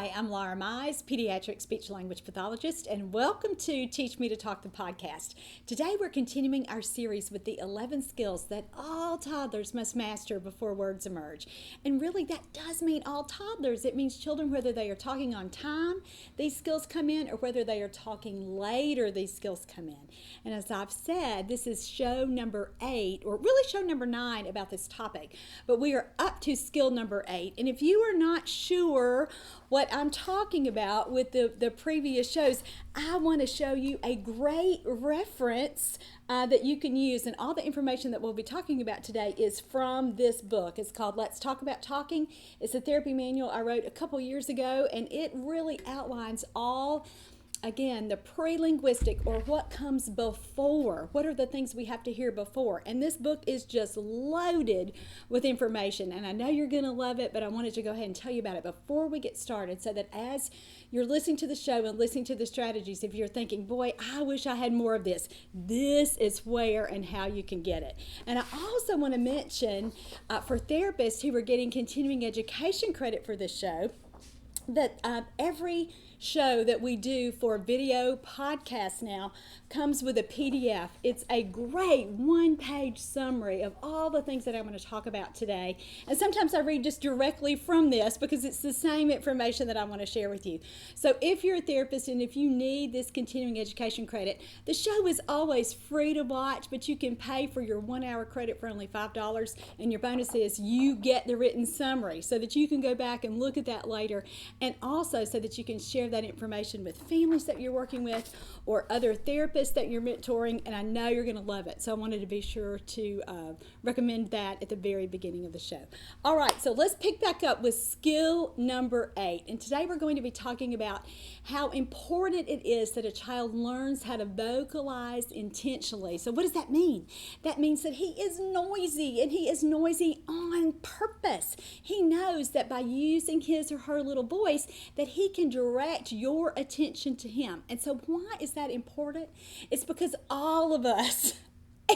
Hi, I'm Laura Mize, pediatric speech-language pathologist, and welcome to Teach Me to Talk, the podcast. Today we're continuing our series with the 11 skills that all toddlers must master before words emerge. And really that does mean all toddlers. It means children, whether they are talking on time, these skills come in, or whether they are talking later, these skills come in. And as I've said, this is show number 8, or really show number 9 about this topic. But we are up to skill number 8. And if you are not sure what I'm talking about with the previous shows, I want to show you a great reference that you can use. And all the information that we'll be talking about today is from this book. It's called Let's Talk About Talking. It's a therapy manual I wrote a couple years ago, and it really outlines all, again, the prelinguistic, or what comes before. What are the things we have to hear before? And this book is just loaded with information. And I know you're going to love it, but I wanted to go ahead and tell you about it before we get started, so that as you're listening to the show and listening to the strategies, if you're thinking, boy, I wish I had more of this, this is where and how you can get it. And I also want to mention for therapists who are getting continuing education credit for this show, that every show that we do for video podcast now comes with a PDF. It's a great one-page summary of all the things that I'm going to talk about today. And sometimes I read just directly from this because it's the same information that I want to share with you. So if you're a therapist and if you need this continuing education credit, the show is always free to watch, but you can pay for your 1 hour credit for only $5. And your bonus is you get the written summary so that you can go back and look at that later, and also so that you can share that information with families that you're working with or other therapists that you're mentoring, and I know you're going to love it. So I wanted to be sure to recommend that at the very beginning of the show. All right, so let's pick back up with skill number 8. And today we're going to be talking about how important it is that a child learns how to vocalize intentionally. So what does that mean? That means that he is noisy, and he is noisy on purpose. He knows that by using his or her little voice that he can direct your attention to him. And so why is that important? It's because all of us,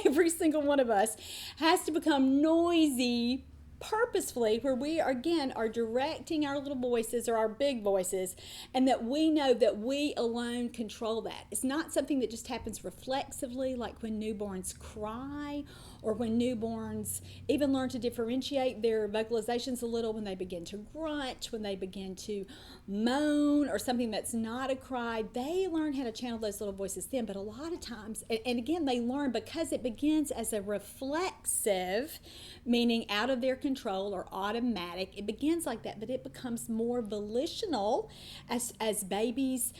every single one of us, has to become noisy purposefully, where we again are directing our little voices or our big voices, and that we know that we alone control that. It's not something that just happens reflexively, like when newborns cry, or when newborns even learn to differentiate their vocalizations a little, when they begin to grunt, when they begin to moan, or something that's not a cry. They learn how to channel those little voices then. But a lot of times, and again, they learn because it begins as a reflexive, meaning out of their control or automatic. It begins like that, but it becomes more volitional as babies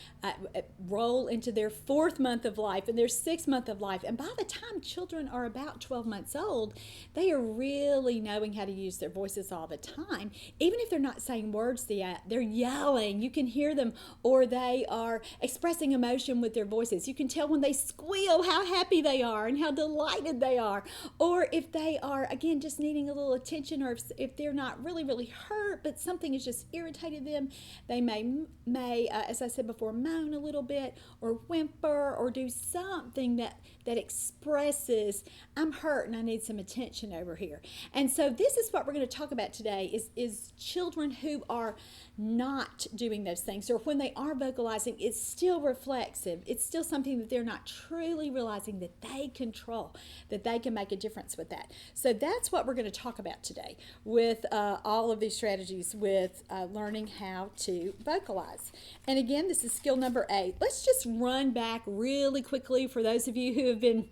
roll into their 4th month of life and their 6th month of life. And by the time children are about 12 months old, they are really knowing how to use their voices all the time. Even if they're not saying words yet, they're yelling. You can hear them, or they are expressing emotion with their voices. You can tell when they squeal how happy they are and how delighted they are. Or if they are, again, just needing a little attention, or if they're not really hurt, but something has just irritated them, they may as I said before, moan a little bit, or whimper, or do something that expresses, I'm hurt and I need some attention over here. And so this is what we're going to talk about today, is children who are not doing those things, or when they are vocalizing, it's still reflexive. It's still something that they're not truly realizing that they control, that they can make a difference with that. So that's what we're going to talk about today with all of these strategies with learning how to vocalize. And again, this is skill number 8. Let's just run back really quickly for those of you who have been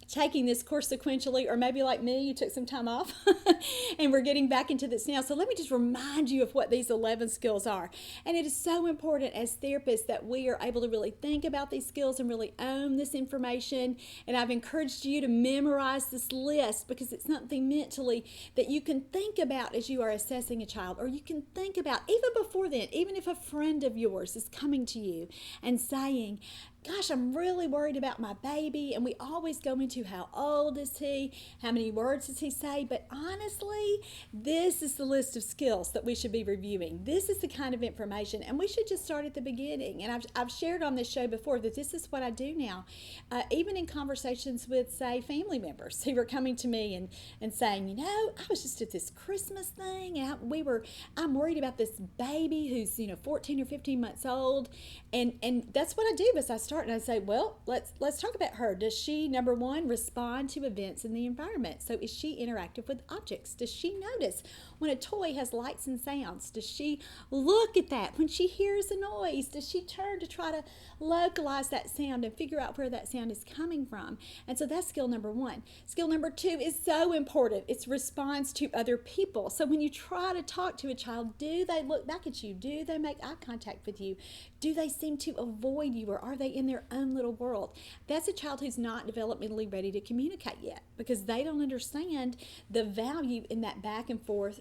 taking this course sequentially, or maybe like me, you took some time off and we're getting back into this now. So let me just remind you of what these 11 skills are. And it is so important as therapists that we are able to really think about these skills and really own this information. And I've encouraged you to memorize this list, because it's something mentally that you can think about as you are assessing a child, or you can think about even before then, even if a friend of yours is coming to you and saying, gosh, I'm really worried about my baby. And we always go into how old is he? How many words does he say? But honestly, this is the list of skills that we should be reviewing. This is the kind of information, and we should just start at the beginning. And I've shared on this show before that this is what I do now, even in conversations with, say, family members who are coming to me and saying, I was just at this Christmas thing, and I'm worried about this baby who's 14 or 15 months old, and that's what I do. Is I start and I say, well, let's talk about her. Does she, number one, respond to events in the environment? So is she interactive with objects? Does she notice when a toy has lights and sounds? Does she look at that when she hears a noise? Does she turn to try to localize that sound and figure out where that sound is coming from? And so that's skill number one. Skill number two is so important. It's response to other people. So when you try to talk to a child, do they look back at you? Do they make eye contact with you? Do they seem to avoid you, or are they in their own little world? That's a child who's not developmentally ready to communicate yet, because they don't understand the value in that back and forth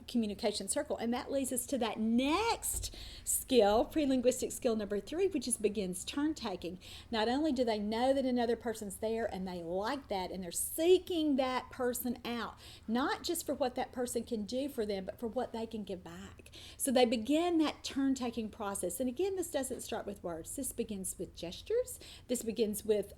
communication circle. And that leads us to that next skill, prelinguistic skill number three, which is begins turn taking. Not only do they know that another person's there and they like that, and they're seeking that person out, not just for what that person can do for them, but for what they can give back. So they begin that turn taking process. And again, this doesn't start with words. This begins with gestures. This begins with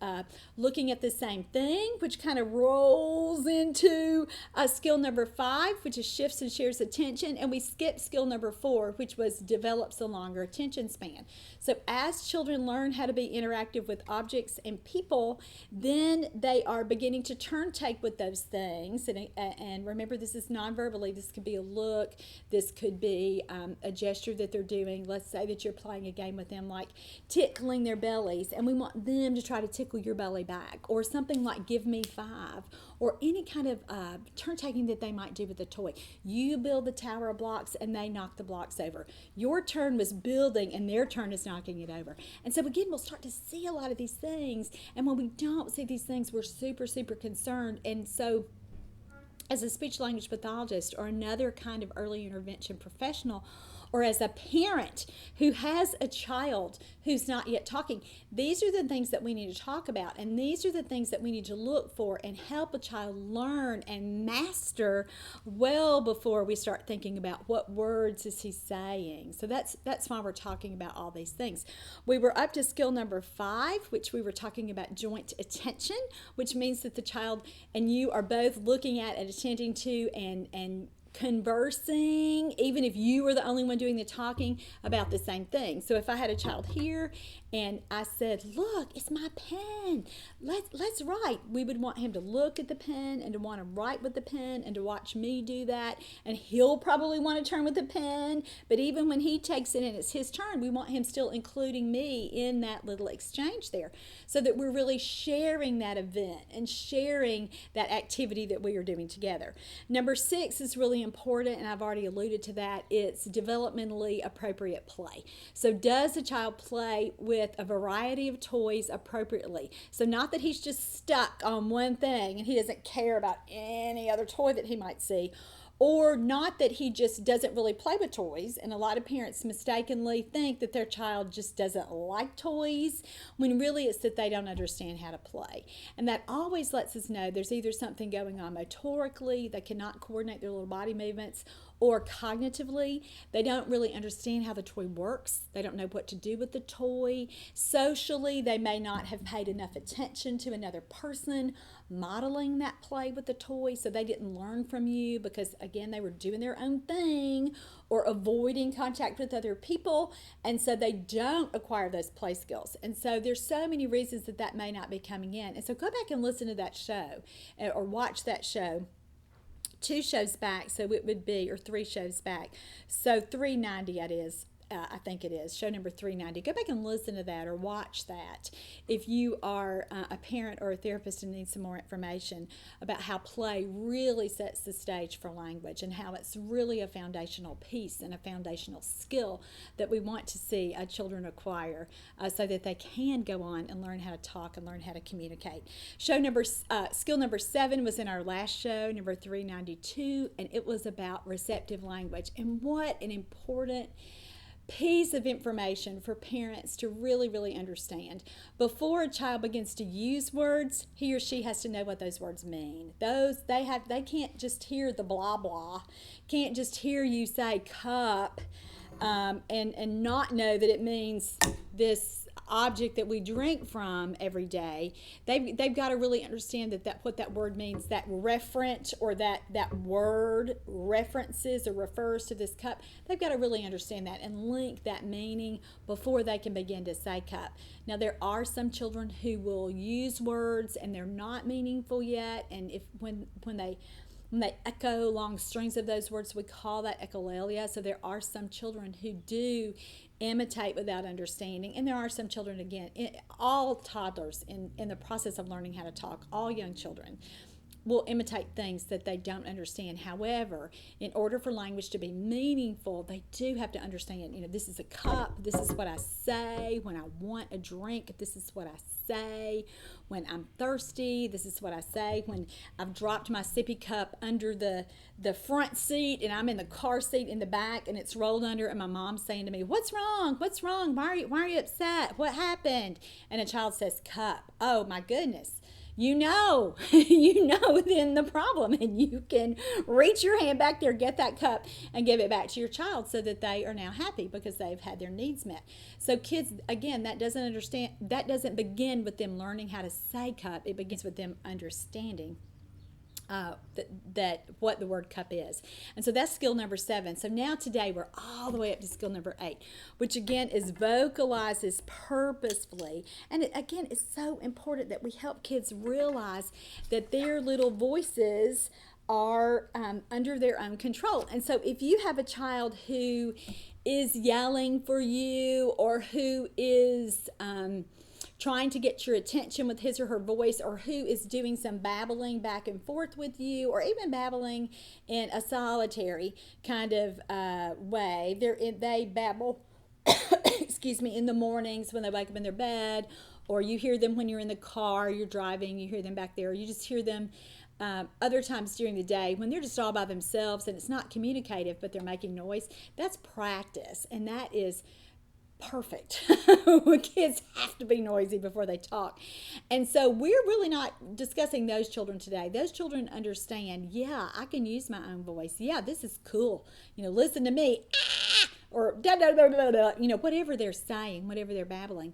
looking at the same thing, which kind of rolls into skill number five, which is shifts and shares attention. And we skip skill number four, which was develops a longer attention span. So as children learn how to be interactive with objects and people, then they are beginning to turn take with those things. And remember, this is non-verbally. This could be a look. This could be a gesture that they're doing. Let's say that you're playing a game with them like tickling their bellies, and we want them to try to tickle your belly back, or something like give me five, or any kind of turn taking that they might do with a toy. You build the tower of blocks and they knock the blocks over. Your turn was building and their turn is knocking it over. And so again, we'll start to see a lot of these things, and when we don't see these things, we're super, super concerned. And so as a speech language pathologist or another kind of early intervention professional, or as a parent who has a child who's not yet talking, these are the things that we need to talk about, and these are the things that we need to look for and help a child learn and master well before we start thinking about what words is he saying. So that's why we're talking about all these things. We were up to skill number five, which we were talking about joint attention, which means that the child and you are both looking at and attending to and conversing, even if you were the only one doing the talking, about the same thing. So if I had a child here and I said, look, it's my pen, let's write, we would want him to look at the pen and to want to write with the pen and to watch me do that. And he'll probably want to turn with the pen, but even when he takes it and it's his turn, we want him still including me in that little exchange there, so that we're really sharing that event and sharing that activity that we are doing together. Number six is really important, and I've already alluded to that. It's developmentally appropriate play. So does the child play with a variety of toys appropriately? So not that he's just stuck on one thing and he doesn't care about any other toy that he might see, or not that he just doesn't really play with toys. And a lot of parents mistakenly think that their child just doesn't like toys, when really it's that they don't understand how to play. And that always lets us know there's either something going on motorically, they cannot coordinate their little body movements, or cognitively, they don't really understand how the toy works. They don't know what to do with the toy. Socially, they may not have paid enough attention to another person modeling that play with the toy, so they didn't learn from you because, again, they were doing their own thing or avoiding contact with other people, and so they don't acquire those play skills. And so there's so many reasons that may not be coming in. And so go back and listen to that show or watch that show 2 shows back, so it would be, or 3 shows back, so 390 it is. I think it is, show number 390. Go back and listen to that or watch that if you are a parent or a therapist and need some more information about how play really sets the stage for language and how it's really a foundational piece and a foundational skill that we want to see children acquire so that they can go on and learn how to talk and learn how to communicate. Skill number 7 was in our last show, number 392, and it was about receptive language. And what an important piece of information for parents to really, really understand. Before a child begins to use words, he or she has to know what those words mean. They can't just hear the blah blah, can't just hear you say cup, and not know that it means this object that we drink from every day. They've got to really understand that what that word means, that referent, or that word references or refers to this cup. They've got to really understand that and link that meaning before they can begin to say cup. Now, there are some children who will use words and they're not meaningful yet, and when they echo long strings of those words, we call that echolalia. So there are some children who do imitate without understanding, and there are some children, again, all toddlers in the process of learning how to talk, all young children will imitate things that they don't understand. However, in order for language to be meaningful, they do have to understand, this is a cup, this is what I say when I want a drink, this is what I say when I'm thirsty, this is what I say when I've dropped my sippy cup under the front seat and I'm in the car seat in the back and it's rolled under, and my mom's saying to me, what's wrong, why are you upset, what happened? And a child says cup. Oh my goodness, you know then the problem, and you can reach your hand back there, get that cup, and give it back to your child so that they are now happy because they've had their needs met. So kids, again, that doesn't begin with them learning how to say cup. It begins with them understanding that what the word cup is. And so that's skill number 7. So now today we're all the way up to skill number 8, which again is vocalizes purposefully. And again, it's so important that we help kids realize that their little voices are under their own control. And so if you have a child who is yelling for you, or who is trying to get your attention with his or her voice, or who is doing some babbling back and forth with you, or even babbling in a solitary kind of way, they babble excuse me, in the mornings when they wake up in their bed, or you hear them when you're in the car, you're driving, you hear them back there, or you just hear them other times during the day when they're just all by themselves and it's not communicative but they're making noise. That's practice, and that is perfect. Kids have to be noisy before they talk. And so we're really not discussing those children today. Those children understand, yeah, I can use my own voice. Yeah, this is cool. Listen to me. Or da da da da da, whatever they're saying, whatever they're babbling.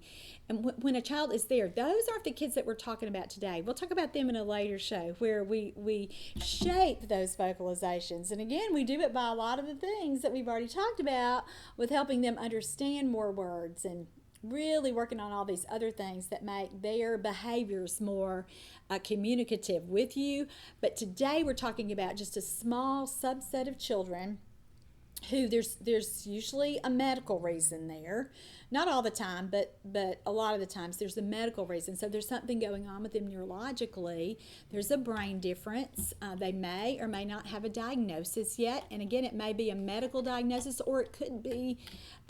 And when a child is there, those aren't the kids that we're talking about today. We'll talk about them in a later show where we shape those vocalizations. And again, we do it by a lot of the things that we've already talked about, with helping them understand more words and really working on all these other things that make their behaviors more communicative with you. But today we're talking about just a small subset of children who there's usually a medical reason there. Not all the time, but a lot of the times there's a medical reason. So there's something going on with them neurologically. There's a brain difference. They may or may not have a diagnosis yet. And again, it may be a medical diagnosis, or it could be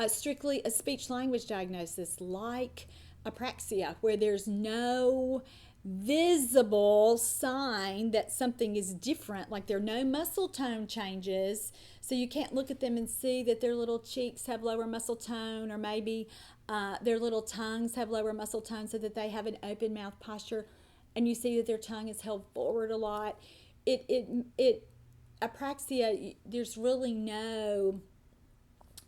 strictly a speech-language diagnosis like apraxia, where there's no visible sign that something is different, like there are no muscle tone changes, so you can't look at them and see that their little cheeks have lower muscle tone, or maybe their little tongues have lower muscle tone so that they have an open mouth posture, and you see that their tongue is held forward a lot. Apraxia, there's really no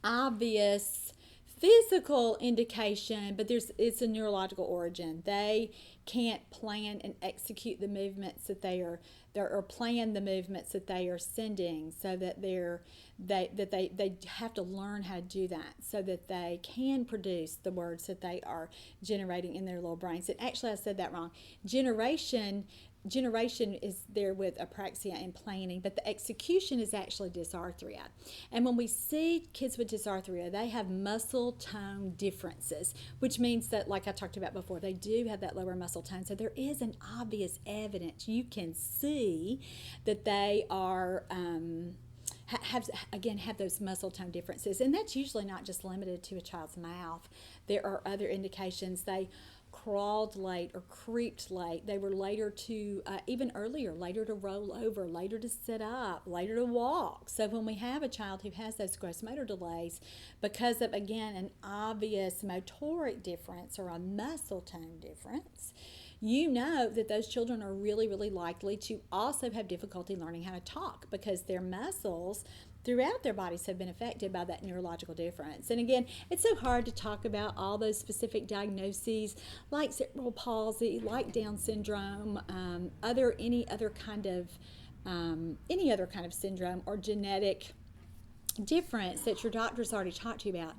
obvious physical indication, but it's a neurological origin. They can't plan and execute the movements that they plan the movements that they are sending, so that they have to learn how to do that so that they can produce the words that they are generating in their little brains. And actually, I said that wrong. Generation is there with apraxia and planning, but the execution is actually dysarthria. And when we see kids with dysarthria, they have muscle tone differences, which means that, like I talked about before, they do have that lower muscle tone. So there is an obvious evidence. You can see that they are have those muscle tone differences, and that's usually not just limited to a child's mouth. There are other indications. They crawled late or creeped late. They were later to, even earlier, later to roll over, later to sit up, later to walk. So when we have a child who has those gross motor delays because of, again, an obvious motoric difference or a muscle tone difference, you know that those children are really, really likely to also have difficulty learning how to talk because their muscles throughout their bodies have been affected by that neurological difference. And again, it's so hard to talk about all those specific diagnoses like cerebral palsy, like Down syndrome, any other kind of syndrome or genetic difference that your doctor's already talked to you about.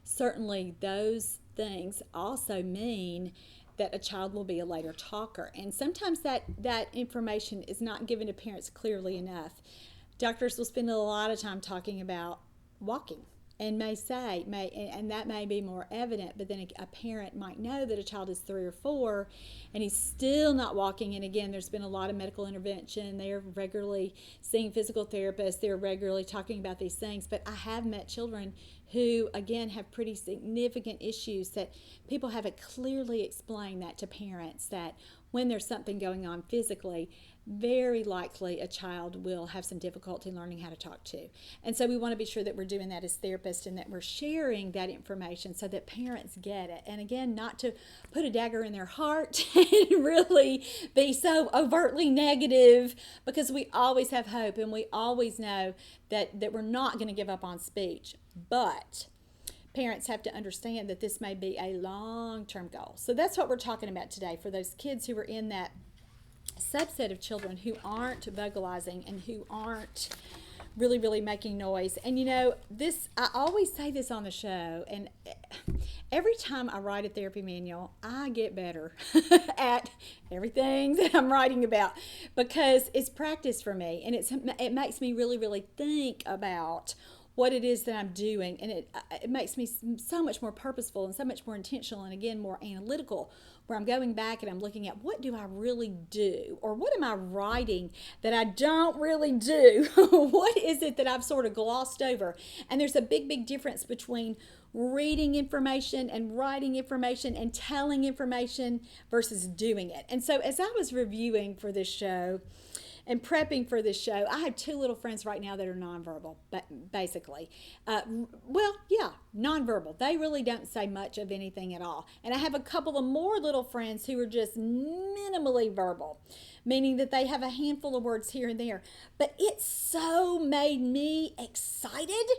Certainly those things also mean that a child will be a later talker. And sometimes that information is not given to parents clearly enough. Doctors will spend a lot of time talking about walking and and that may be more evident, but then a parent might know that a child is 3 or 4 and he's still not walking. And again, there's been a lot of medical intervention. They are regularly seeing physical therapists. They're regularly talking about these things. But I have met children who, again, have pretty significant issues that people haven't clearly explained that to parents, that when there's something going on physically, very likely a child will have some difficulty learning how to talk to. And so we want to be sure that we're doing that as therapists and that we're sharing that information so that parents get it. And again, not to put a dagger in their heart and really be so overtly negative, because we always have hope and we always know that we're not going to give up on speech. But parents have to understand that this may be a long-term goal. So that's what we're talking about today for those kids who are in that subset of children who aren't vocalizing and who aren't really, really making noise. And you know, I always say this on the show, and every time I write a therapy manual, I get better at everything that I'm writing about because it's practice for me, and it makes me really, really think about what it is that I'm doing, and it makes me so much more purposeful and so much more intentional and again more analytical, where I'm going back and I'm looking at what do I really do, or what am I writing that I don't really do? What is it that I've sort of glossed over? And there's a big, big difference between reading information and writing information and telling information versus doing it. And so as I was reviewing for this show and prepping for this show, I have 2 little friends right now that are nonverbal, but basically. Nonverbal. They really don't say much of anything at all. And I have a couple of more little friends who are just minimally verbal, meaning that they have a handful of words here and there. But it so made me excited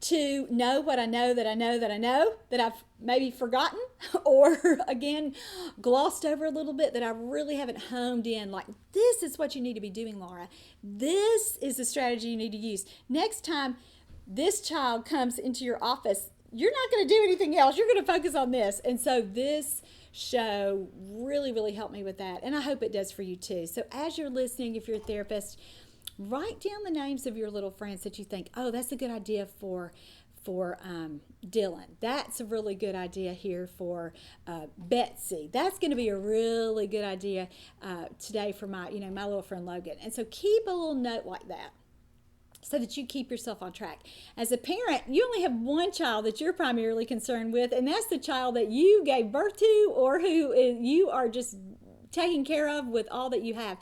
to know what I know that I've maybe forgotten or again glossed over a little bit, that I really haven't honed in. Like, this is what you need to be doing, Laura. This is the strategy you need to use. Next time this child comes into your office, you're not going to do anything else. You're going to focus on this. And so this show really, really helped me with that. And I hope it does for you too. So as you're listening, if you're a therapist, write down the names of your little friends that you think, oh, that's a good idea for Dylan. That's a really good idea here for Betsy. That's going to be a really good idea today for my little friend Logan. And so keep a little note like that, so that you keep yourself on track. As a parent, you only have one child that you're primarily concerned with, and that's the child that you gave birth to or who you are just taking care of with all that you have.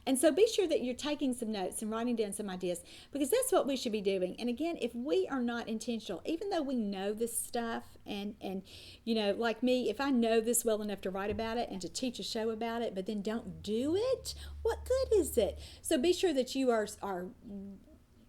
And so be sure that you're taking some notes and writing down some ideas, because that's what we should be doing. And again, if we are not intentional, even though we know this stuff, and like me, if I know this well enough to write about it and to teach a show about it, but then don't do it, what good is it? So be sure that you are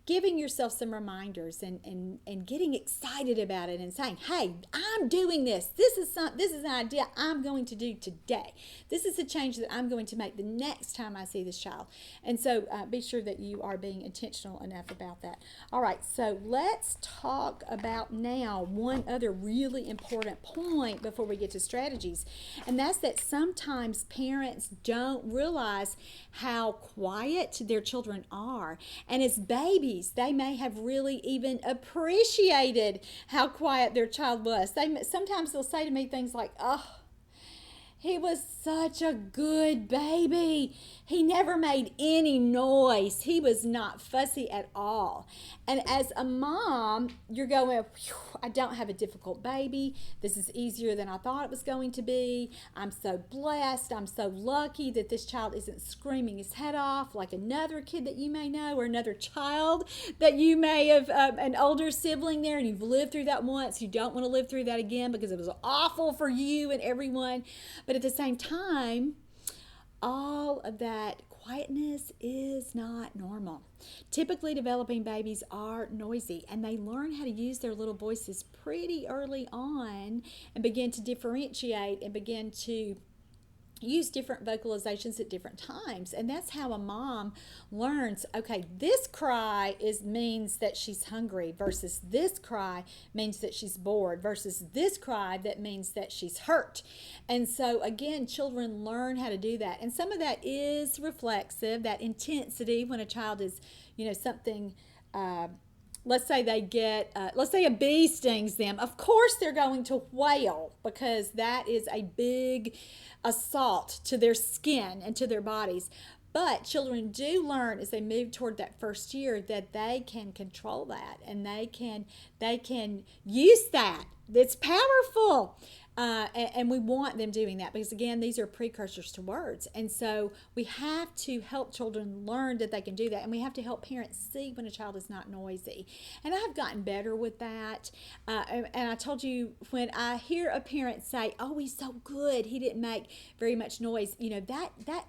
giving yourself some reminders and getting excited about it and saying, hey, I'm doing this. This is an idea I'm going to do today. This is a change that I'm going to make the next time I see this child. And so be sure that you are being intentional enough about that. All right, so let's talk about now one other really important point before we get to strategies. And that's that sometimes parents don't realize how quiet their children are. And as babies, they may have really even appreciated how quiet their child was. Sometimes they'll say to me things like, oh, He was such a good baby. He never made any noise. He was not fussy at all. And as a mom, you're going, I don't have a difficult baby. This is easier than I thought it was going to be. I'm so blessed. I'm so lucky that this child isn't screaming his head off like another kid that you may know, or another child that you may have, an older sibling there, and you've lived through that once. You don't want to live through that again because it was awful for you and everyone. But at the same time, all of that quietness is not normal. Typically, developing babies are noisy, and they learn how to use their little voices pretty early on and begin to differentiate and begin to use different vocalizations at different times. And that's how a mom learns, okay, this cry means that she's hungry, versus this cry means that she's bored, versus this cry that means that she's hurt. And so again, children learn how to do that. And some of that is reflexive, that intensity when a child is, something, let's say they get, let's say a bee stings them. Of course they're going to wail, because that is a big assault to their skin and to their bodies. But children do learn as they move toward that first year that they can control that, and they can use that. It's powerful. And we want them doing that, because again, these are precursors to words. And so we have to help children learn that they can do that, and we have to help parents see when a child is not noisy. And I have gotten better with that. And I told you, when I hear a parent say, "Oh, he's so good, he didn't make very much noise," that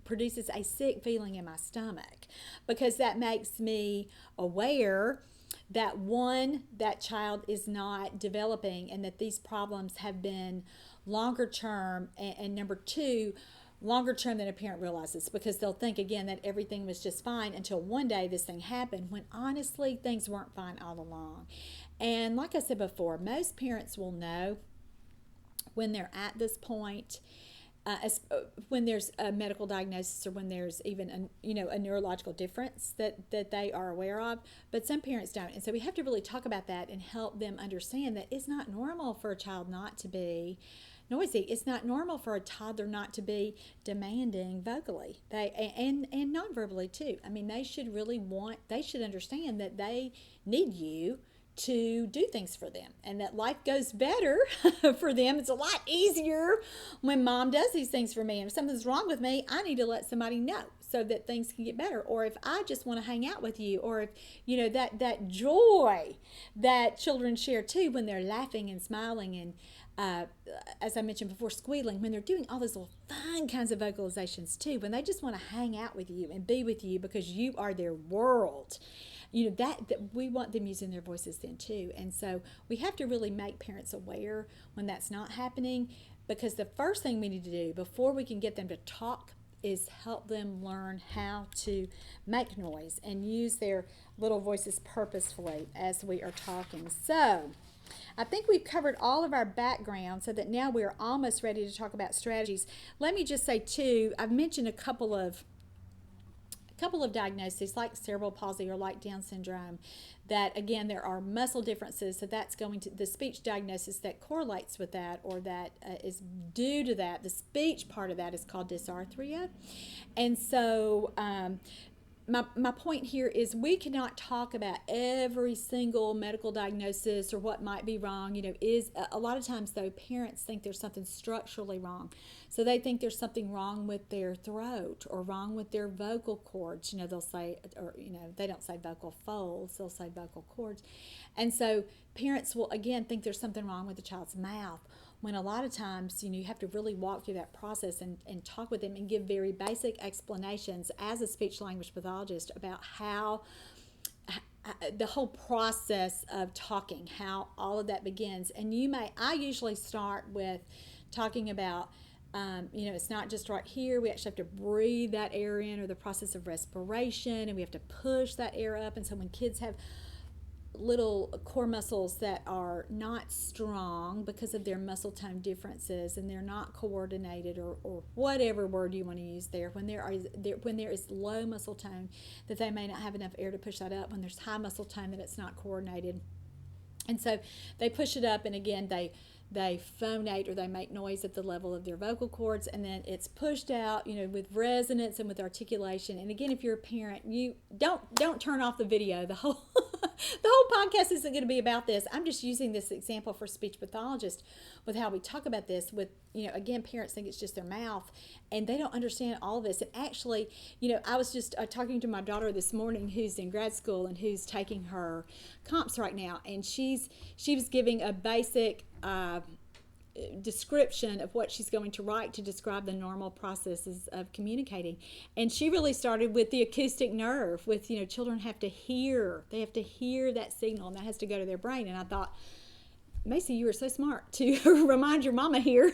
produces a sick feeling in my stomach, because that makes me aware that one, that child is not developing, and that these problems have been longer term, and number two, longer term than a parent realizes, because they'll think again that everything was just fine until one day this thing happened, when honestly things weren't fine all along. And like I said before, most parents will know when they're at this point, when there's a medical diagnosis, or when there's even a neurological difference that they are aware of, but some parents don't. And so we have to really talk about that and help them understand that it's not normal for a child not to be noisy. It's not normal for a toddler not to be demanding vocally, and non-verbally too. I mean, they should understand that they need you to do things for them, and that life goes better for them. It's a lot easier when mom does these things for me. And if something's wrong with me, I need to let somebody know so that things can get better. Or if I just want to hang out with you, or if that joy that children share too when they're laughing and smiling, and as I mentioned before, squealing, when they're doing all those little fun kinds of vocalizations too, when they just want to hang out with you and be with you because you are their world. That we want them using their voices then too. And so we have to really make parents aware when that's not happening, because the first thing we need to do before we can get them to talk is help them learn how to make noise and use their little voices purposefully as we are talking. So I think we've covered all of our background, so that now we're almost ready to talk about strategies. Let me just say too, I've mentioned a couple of diagnoses like cerebral palsy or like Down syndrome, that again there are muscle differences, so that's going to the speech diagnosis that correlates with that, or that is due to that. The speech part of that is called Dysarthria. And so my point here is we cannot talk about every single medical diagnosis or what might be wrong. Is a lot of times though, parents think there's something structurally wrong. So they think there's something wrong with their throat or wrong with their vocal cords. They'll say, or they don't say vocal folds, they'll say vocal cords. And so parents will again think there's something wrong with the child's mouth, when a lot of times, you have to really walk through that process and talk with them and give very basic explanations as a speech language pathologist about how the whole process of talking, how all of that begins. And I usually start with talking about, it's not just right here. We actually have to breathe that air in, or the process of respiration, and we have to push that air up. And so when kids have little core muscles that are not strong because of their muscle tone differences, and they're not coordinated, or whatever word you want to use there, when there is low muscle tone, that they may not have enough air to push that up. When there's high muscle tone, that it's not coordinated, and so they push it up, and again they they phonate or they make noise at the level of their vocal cords, and then it's pushed out, with resonance and with articulation. And again, if you're a parent, you don't turn off the video. The whole the whole podcast isn't going to be about this. I'm just using this example for speech pathologists with how we talk about this. With again, parents think it's just their mouth, and they don't understand all of this. And actually, I was just talking to my daughter this morning, who's in grad school and who's taking her comps right now, and she was giving a basic description of what she's going to write to describe the normal processes of communicating. And she really started with the acoustic nerve, with children have to hear that signal, and that has to go to their brain. And I thought, Macy, you are so smart to remind your mama here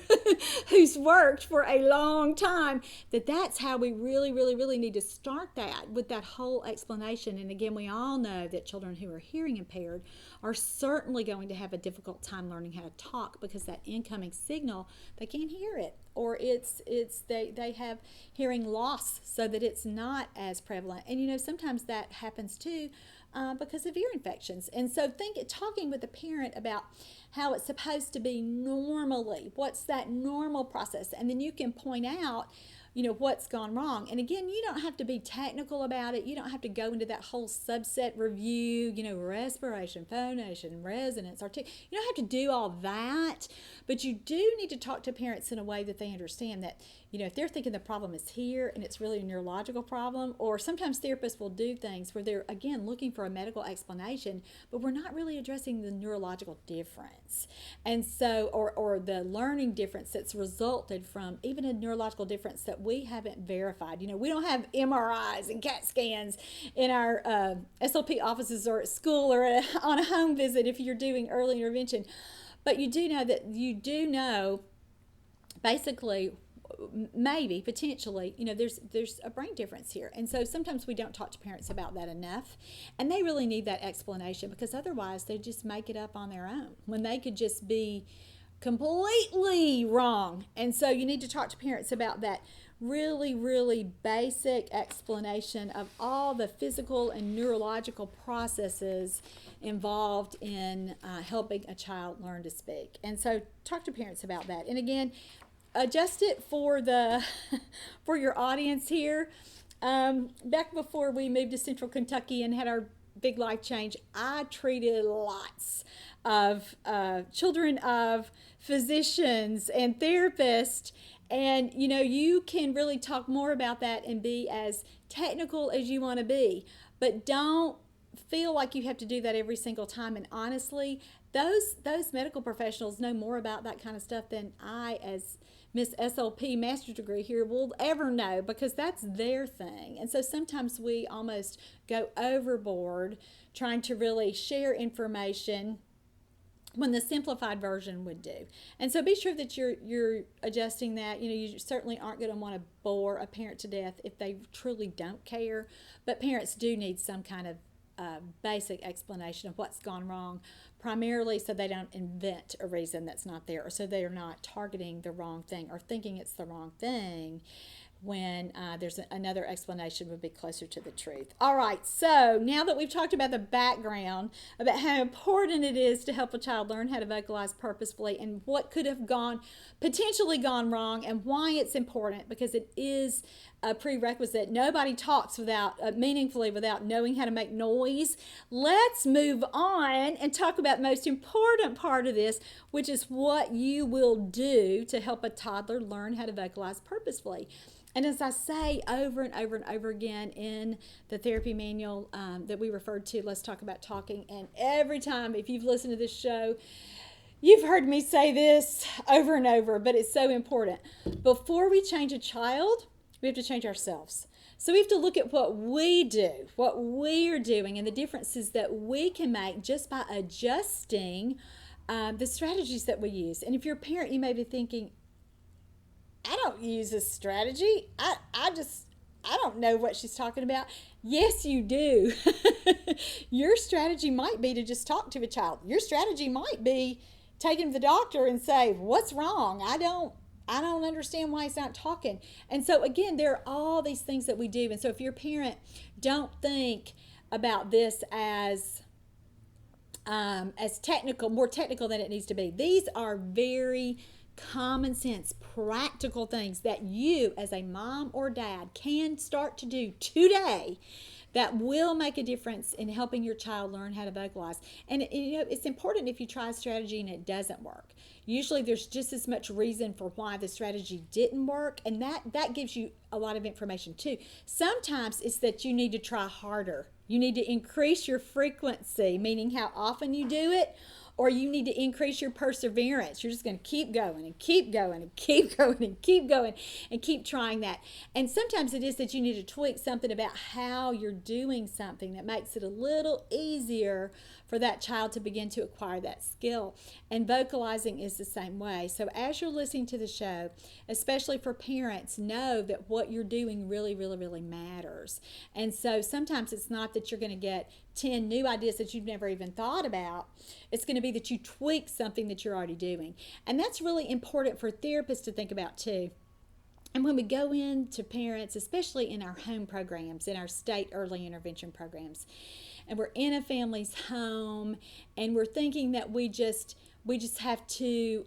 who's worked for a long time that's how we really, really, really need to start that, with that whole explanation. And again, we all know that children who are hearing impaired are certainly going to have a difficult time learning how to talk, because that incoming signal, they can't hear it, or they have hearing loss, so that it's not as prevalent. And sometimes that happens too, because of ear infections. And so talking with the parent about how it's supposed to be normally, what's that normal process, and then you can point out what's gone wrong. And again, you don't have to be technical about it. You don't have to go into that whole subset review, respiration, phonation, resonance, you don't have to do all that, but you do need to talk to parents in a way that they understand that, if they're thinking the problem is here and it's really a neurological problem, or sometimes therapists will do things where they're, again, looking for a medical explanation, but we're not really addressing the neurological difference. And so, or the learning difference that's resulted from even a neurological difference that we haven't verified. We don't have MRIs and CAT scans in our SLP offices or at school or on a home visit if you're doing early intervention. But you do know basically, maybe potentially, there's a brain difference here. And so sometimes we don't talk to parents about that enough, and they really need that explanation, because otherwise they just make it up on their own when they could just be completely wrong. And so you need to talk to parents about that really, really basic explanation of all the physical and neurological processes involved in helping a child learn to speak. And so talk to parents about that. And again, adjust it for your audience here. Back before we moved to Central Kentucky and had our big life change, I treated lots of children of physicians and therapists. And, you can really talk more about that and be as technical as you want to be. But don't feel like you have to do that every single time. And honestly, those medical professionals know more about that kind of stuff than I, as Miss SLP master's degree here, will ever know, because that's their thing. And so sometimes we almost go overboard trying to really share information when the simplified version would do. And so be sure that you're adjusting that. You certainly aren't going to want to bore a parent to death if they truly don't care, but parents do need some kind of basic explanation of what's gone wrong, primarily so they don't invent a reason that's not there, or so they are not targeting the wrong thing or thinking it's the wrong thing, when there's another explanation would be closer to the truth. All right, so now that we've talked about the background, about how important it is to help a child learn how to vocalize purposefully, and what could have potentially gone wrong, and why it's important, because it is a prerequisite. Nobody talks meaningfully without knowing how to make noise. Let's move on and talk about the most important part of this, which is what you will do to help a toddler learn how to vocalize purposefully. And as I say over and over and over again in the therapy manual that we referred to, Let's Talk About Talking, and every time, if you've listened to this show, you've heard me say this over and over, but it's so important. Before we change a child, we have to change ourselves. So we have to look at what we do, what we're doing, and the differences that we can make just by adjusting the strategies that we use. And if you're a parent, you may be thinking, I don't use this strategy. I don't know what she's talking about. Yes, you do. Your strategy might be to just talk to a child. Your strategy might be taking to the doctor and say, what's wrong? I don't understand why he's not talking. And so again, there are all these things that we do. And so if you're a parent, don't think about this as more technical than it needs to be. These are very common sense, practical things that you as a mom or dad can start to do today that will make a difference in helping your child learn how to vocalize. And it's important if you try a strategy and it doesn't work. Usually there's just as much reason for why the strategy didn't work, and that gives you a lot of information too. Sometimes it's that you need to try harder. You need to increase your frequency, meaning how often you do it, or you need to increase your perseverance. You're just going to keep going and keep going and keep going and keep going and keep trying that. And sometimes it is that you need to tweak something about how you're doing something that makes it a little easier for that child to begin to acquire that skill. And vocalizing is the same way. So as you're listening to the show, especially for parents, know that what you're doing really, really, really matters. And so sometimes it's not that you're going to get 10 new ideas that you've never even thought about. It's going to be that you tweak something that you're already doing. And that's really important for therapists to think about too. And when we go into parents, especially in our home programs, in our state early intervention programs, and we're in a family's home, and we're thinking that we just have to,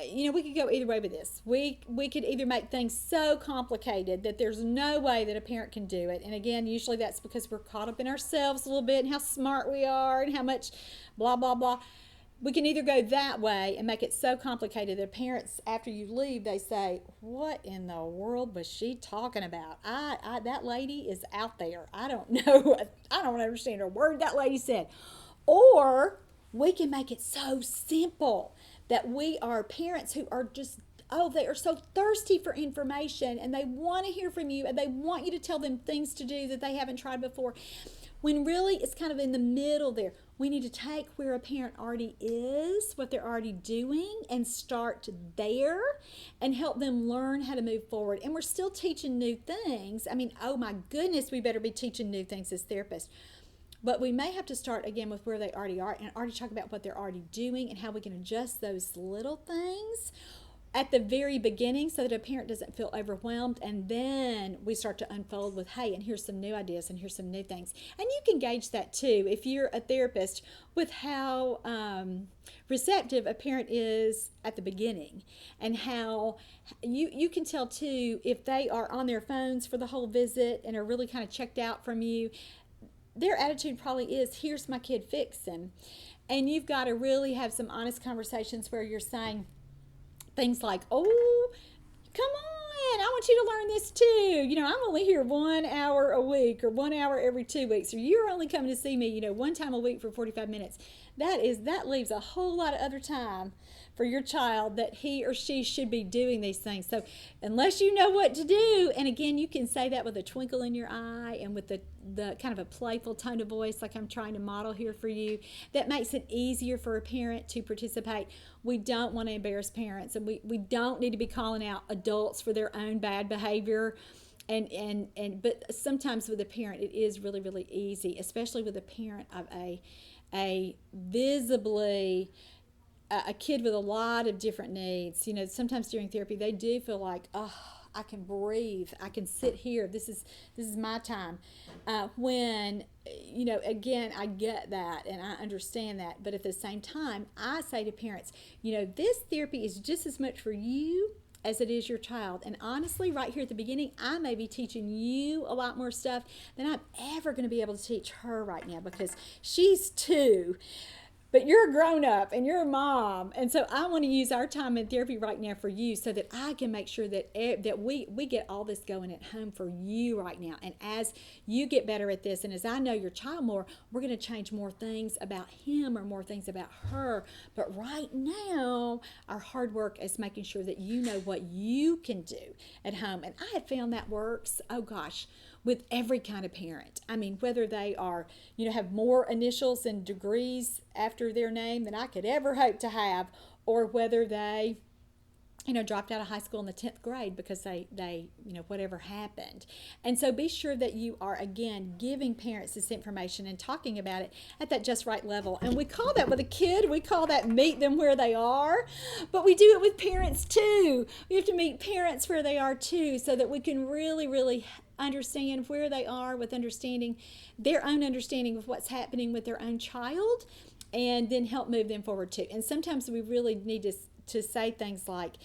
we could go either way with this. We could either make things so complicated that there's no way that a parent can do it. And again, usually that's because we're caught up in ourselves a little bit and how smart we are and how much blah, blah, blah. We can either go that way and make it so complicated that parents, after you leave, they say, what in the world was she talking about? That lady is out there. I don't know. I don't understand a word that lady said. Or we can make it so simple that we are parents who are just, they are so thirsty for information and they want to hear from you and they want you to tell them things to do that they haven't tried before. When really it's kind of in the middle there. We need to take where a parent already is, what they're already doing, and start there and help them learn how to move forward. And we're still teaching new things. I mean, oh my goodness, we better be teaching new things as therapists. But we may have to start again with where they already are and already talk about what they're already doing and how we can adjust those little things at the very beginning so that a parent doesn't feel overwhelmed, and then we start to unfold with, hey, and here's some new ideas and here's some new things. And you can gauge that too if you're a therapist with how receptive a parent is at the beginning, and how you can tell too if they are on their phones for the whole visit and are really kind of checked out from you. Their attitude probably is, here's my kid fixing. And you've got to really have some honest conversations where you're saying things like, oh, come on, I want you to learn this too. I'm only here 1 hour a week or 1 hour every 2 weeks, or you're only coming to see me, one time a week for 45 minutes. That leaves a whole lot of other time for your child that he or she should be doing these things. So unless you know what to do, and again, you can say that with a twinkle in your eye and with the kind of a playful tone of voice like I'm trying to model here for you, that makes it easier for a parent to participate. We don't want to embarrass parents, and we don't need to be calling out adults for their own bad behavior. But sometimes with a parent, it is really, really easy, especially with a parent of a visibly a kid with a lot of different needs. Sometimes during therapy, they do feel like, oh, I can breathe. I can sit here. This is my time. When, again, I get that and I understand that. But at the same time, I say to parents, this therapy is just as much for you as it is your child. And honestly, right here at the beginning, I may be teaching you a lot more stuff than I'm ever going to be able to teach her right now, because she's 2. But you're a grown-up and you're a mom. And so I want to use our time in therapy right now for you so that I can make sure that we get all this going at home for you right now. And as you get better at this, and as I know your child more, we're going to change more things about him or more things about her. But right now, our hard work is making sure that you know what you can do at home. And I have found that works, oh gosh, with every kind of parent. I mean, whether they are, have more initials and degrees after their name than I could ever hope to have, or whether they, dropped out of high school in the 10th grade because they whatever happened. And so be sure that you are, again, giving parents this information and talking about it at that just right level. And we call that with a kid, we call that meet them where they are, but we do it with parents too. We have to meet parents where they are too, so that we can really, really understand where they are with understanding their own understanding of what's happening with their own child, and then help move them forward too. And sometimes we really need to say things like,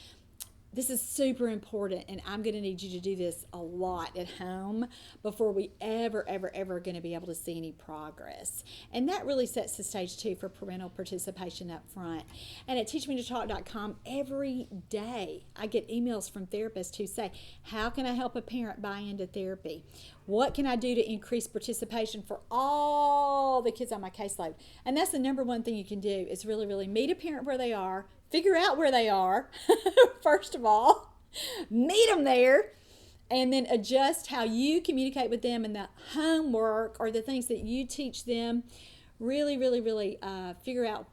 this is super important, and I'm going to need you to do this a lot at home before we ever going to be able to see any progress. And that really sets the stage too for parental participation up front. And at teachmetotalk.com, every day I get emails from therapists who say, how can I help a parent buy into therapy? What can I do to increase participation for all the kids on my caseload? And that's the number one thing you can do, is really meet a parent where they are, figure out where they are, first of all, meet them there, and then adjust how you communicate with them, and the homework or the things that you teach them. Really figure out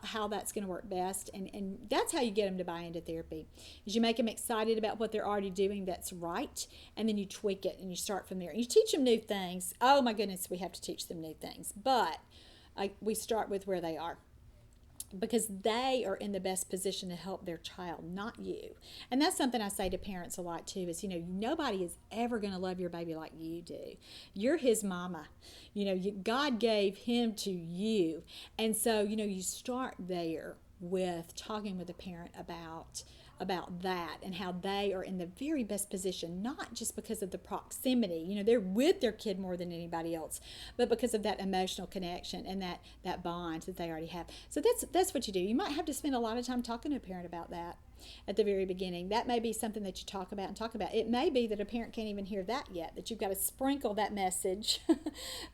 how that's going to work best, and that's how you get them to buy into therapy, is you make them excited about what they're already doing that's right, and then you tweak it and you start from there. You teach them new things. Oh my goodness, we have to teach them new things, but we start with where they are, because they are in the best position to help their child, not you. And that's something I say to parents a lot too, is, nobody is ever going to love your baby like you do. You're his mama. God gave him to you. And so, you start there with talking with a parent about that, and how they are in the very best position, not just because of the proximity, they're with their kid more than anybody else, but because of that emotional connection and that bond that they already have. So that's what you do. You might have to spend a lot of time talking to a parent about that at the very beginning. That may be something that you talk about. It may be that a parent can't even hear that yet, that you've got to sprinkle that message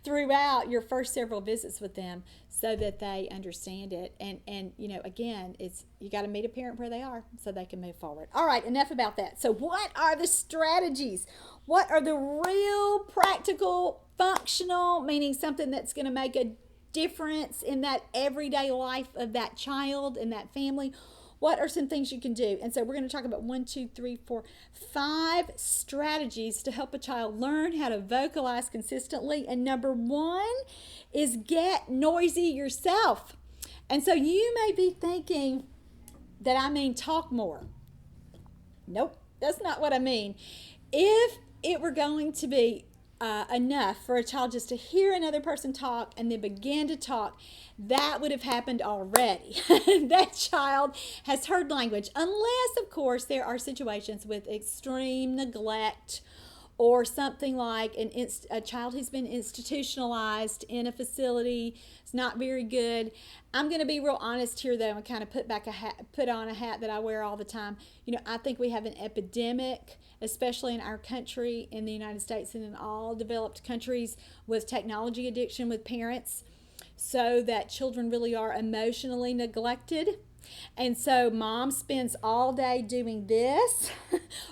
throughout your first several visits with them so that they understand it. And again, you got to meet a parent where they are so they can move forward. All right, enough about that. So what are the strategies? What are the real practical, functional, meaning something that's going to make a difference in that everyday life of that child and that family? What are some things you can do? And so we're going to talk about 5 strategies to help a child learn how to vocalize consistently. And number 1 is get noisy yourself. And so you may be thinking that I mean talk more. Nope, that's not what I mean. If it were going to be enough for a child just to hear another person talk and then begin to talk, that would have happened already. That child has heard language, unless, of course, there are situations with extreme neglect, or something like a child who's been institutionalized in a facility. It's not very good. I'm going to be real honest here, though, and kind of put on a hat that I wear all the time. I think we have an epidemic, especially in our country, in the United States and in all developed countries, with technology addiction with parents, so that children really are emotionally neglected. And so mom spends all day doing this,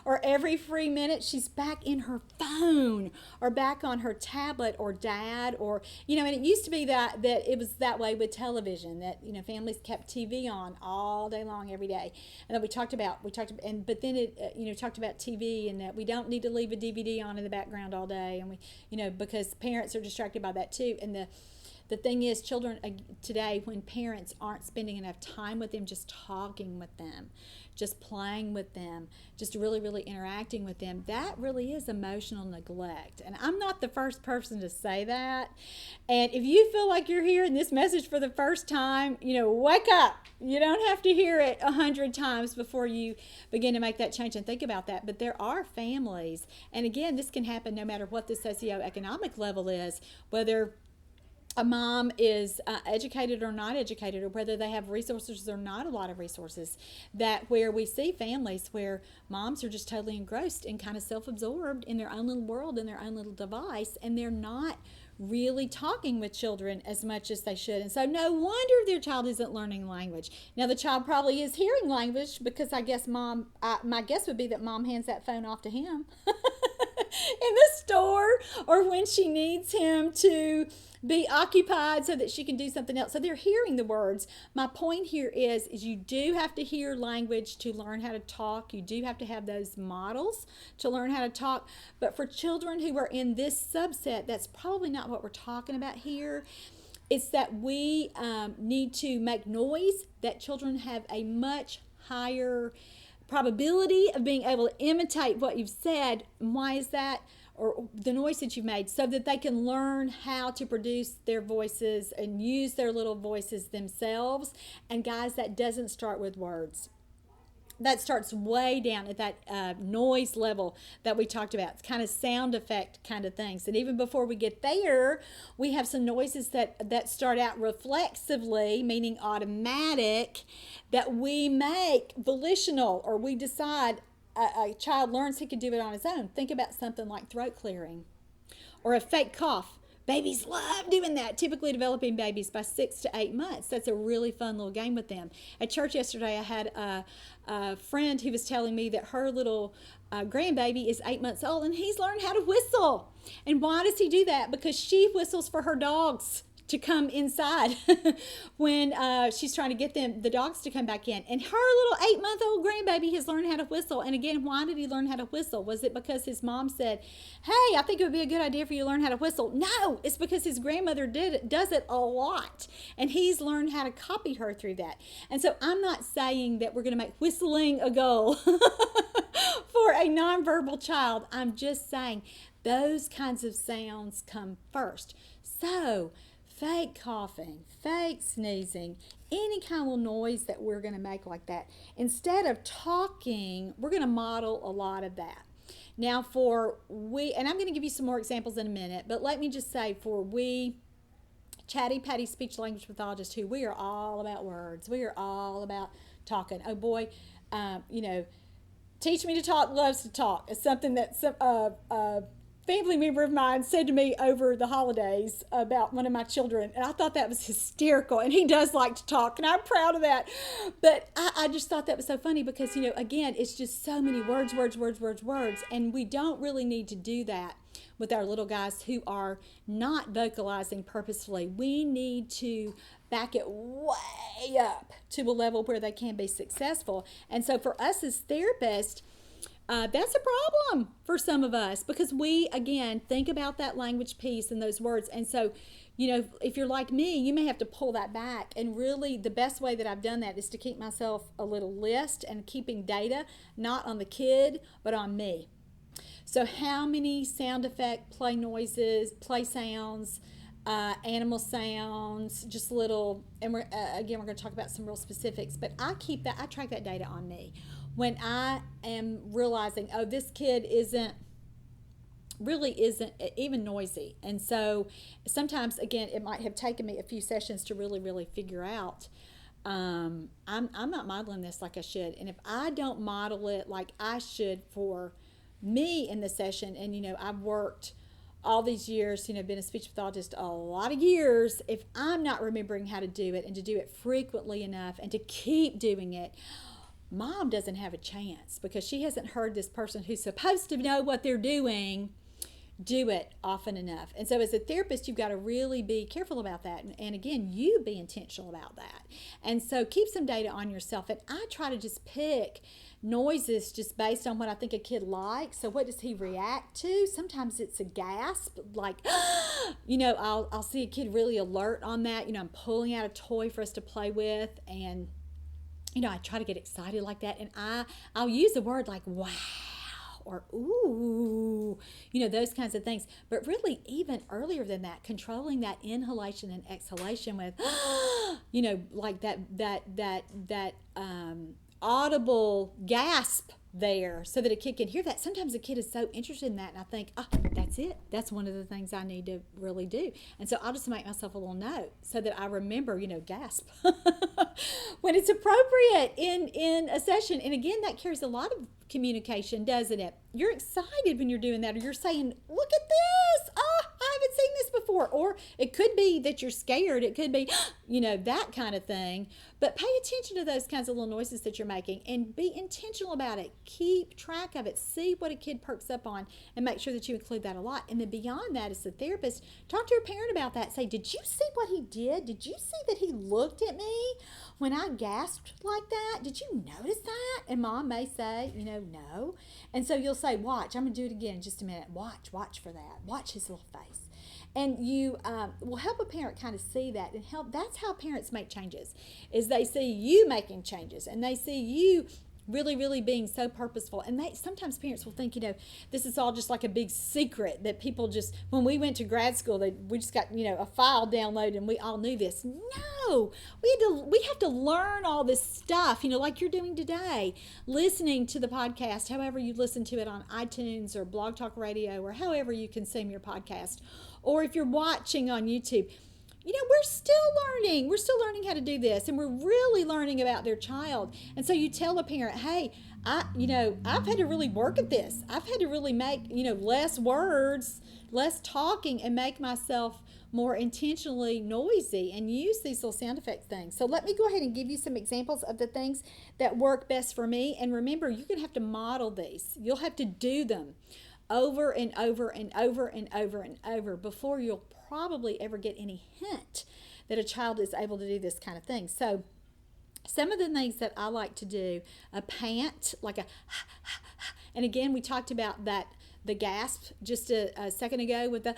or every free minute she's back in her phone or back on her tablet, or dad, or, and it used to be that it was that way with television, that, families kept TV on all day long every day. And then we talked about TV, and that we don't need to leave a DVD on in the background all day. And we, because parents are distracted by that too. And the thing is, children today, when parents aren't spending enough time with them, just talking with them, just playing with them, just really interacting with them, that really is emotional neglect. And I'm not the first person to say that. And if you feel like you're hearing this message for the first time, wake up. You don't have to hear it 100 times before you begin to make that change and think about that. But there are families, and again, this can happen no matter what the socioeconomic level is, whether a mom is educated or not educated, or whether they have resources or not a lot of resources, that where we see families where moms are just totally engrossed and kind of self-absorbed in their own little world, in their own little device, and they're not really talking with children as much as they should. And so no wonder their child isn't learning language. Now, the child probably is hearing language, because I guess my guess would be that mom hands that phone off to him in the store, or when she needs him to be occupied so that she can do something else. So they're hearing the words. My point here is you do have to hear language to learn how to talk. You do have to have those models to learn how to talk. But for children who are in this subset, that's probably not what we're talking about here. It's that we need to make noise, that children have a much higher probability of being able to imitate what you've said. And why is that? or the noise that you've made, so that they can learn how to produce their voices and use their little voices themselves. And guys, that doesn't start with words. That starts way down at that noise level that we talked about. It's kind of sound effect kind of things. And even before we get there, we have some noises that start out reflexively, meaning automatic, that we make volitional, or we decide a child learns he can do it on his own. Think about something like throat clearing or a fake cough. Babies love doing that, typically developing babies by 6 to 8 months. That's a really fun little game with them. At church yesterday, I had a friend who was telling me that her little grandbaby is 8 months old, and he's learned how to whistle. And why does he do that? Because she whistles for her dogs to come inside when she's trying to get the dogs to come back in. And her little 8-month-old grandbaby has learned how to whistle. And again, why did he learn how to whistle? Was it because his mom said, hey, I think it would be a good idea for you to learn how to whistle? No, it's because his grandmother does it a lot. And he's learned how to copy her through that. And so I'm not saying that we're going to make whistling a goal for a nonverbal child. I'm just saying those kinds of sounds come first. So fake coughing, fake sneezing, any kind of noise that we're going to make like that. Instead of talking, we're going to model a lot of that. Now and I'm going to give you some more examples in a minute, but let me just say for we chatty patty speech language pathologists, who we are all about words, we are all about talking. Oh boy, Teach Me to Talk loves to talk. It's something that family member of mine said to me over the holidays about one of my children, and I thought that was hysterical. And he does like to talk, and I'm proud of that. But I just thought that was so funny because, again, it's just so many words, and we don't really need to do that with our little guys who are not vocalizing purposefully. We need to back it way up to a level where they can be successful. And so for us as therapists, that's a problem for some of us because we, again, think about that language piece and those words. And so, if you're like me, you may have to pull that back. And really, the best way that I've done that is to keep myself a little list and keeping data, not on the kid, but on me. So how many sound effect, play noises, play sounds, animal sounds, just little, and we're going to talk about some real specifics, but I track that data on me. When I am realizing, this kid isn't even noisy. And so sometimes, again, it might have taken me a few sessions to really, really figure out, I'm not modeling this like I should. And if I don't model it like I should for me in the session, and, I've worked all these years, been a speech pathologist a lot of years, if I'm not remembering how to do it and to do it frequently enough and to keep doing it, Mom doesn't have a chance because she hasn't heard this person who's supposed to know what they're doing do it often enough. And so as a therapist, you've got to really be careful about that. And again, you be intentional about that. And so keep some data on yourself. And I try to just pick noises just based on what I think a kid likes. So what does he react to? Sometimes it's a gasp, like, I'll see a kid really alert on that. I'm pulling out a toy for us to play with, and I try to get excited like that, and I'll use a word like wow or ooh, those kinds of things. But really, even earlier than that, controlling that inhalation and exhalation with, like that audible gasp there, so that a kid can hear that. Sometimes a kid is so interested in that, and I think, that's it. That's one of the things I need to really do. And so I'll just make myself a little note so that I remember, gasp when it's appropriate in a session. And again, that carries a lot of communication, doesn't it? You're excited when you're doing that, or you're saying, look at this. I haven't seen this before. Or it could be that you're scared. It could be, that kind of thing. But pay attention to those kinds of little noises that you're making and be intentional about it. Keep track of it. See what a kid perks up on and make sure that you include that a lot. And then beyond that, as a therapist, talk to your parent about that. Say, did you see what he did? Did you see that he looked at me when I gasped like that? Did you notice that? And Mom may say, no. And so you'll say, watch. I'm going to do it again in just a minute. Watch for that. Watch his little face. And you will help a parent kind of see that and help. That's how parents make changes, is they see you making changes and they see you really, really being so purposeful. And sometimes parents will think, this is all just like a big secret that people just, when we went to grad school, we just got, a file downloaded and we all knew this. No, we have to learn all this stuff, like you're doing today, listening to the podcast, however you listen to it on iTunes or Blog Talk Radio or however you consume your podcast. Or if you're watching on YouTube, we're still learning. We're still learning how to do this, and we're really learning about their child. And so you tell a parent, hey, I've had to really work at this. I've had to really make, less words, less talking, and make myself more intentionally noisy and use these little sound effect things. So let me go ahead and give you some examples of the things that work best for me. And remember, you're going to have to model these. You'll have to do them over and over and over and over and over before you'll probably ever get any hint that a child is able to do this kind of thing. So some of the things that I like to do, a pant, like and again, we talked about the gasp just a second ago with the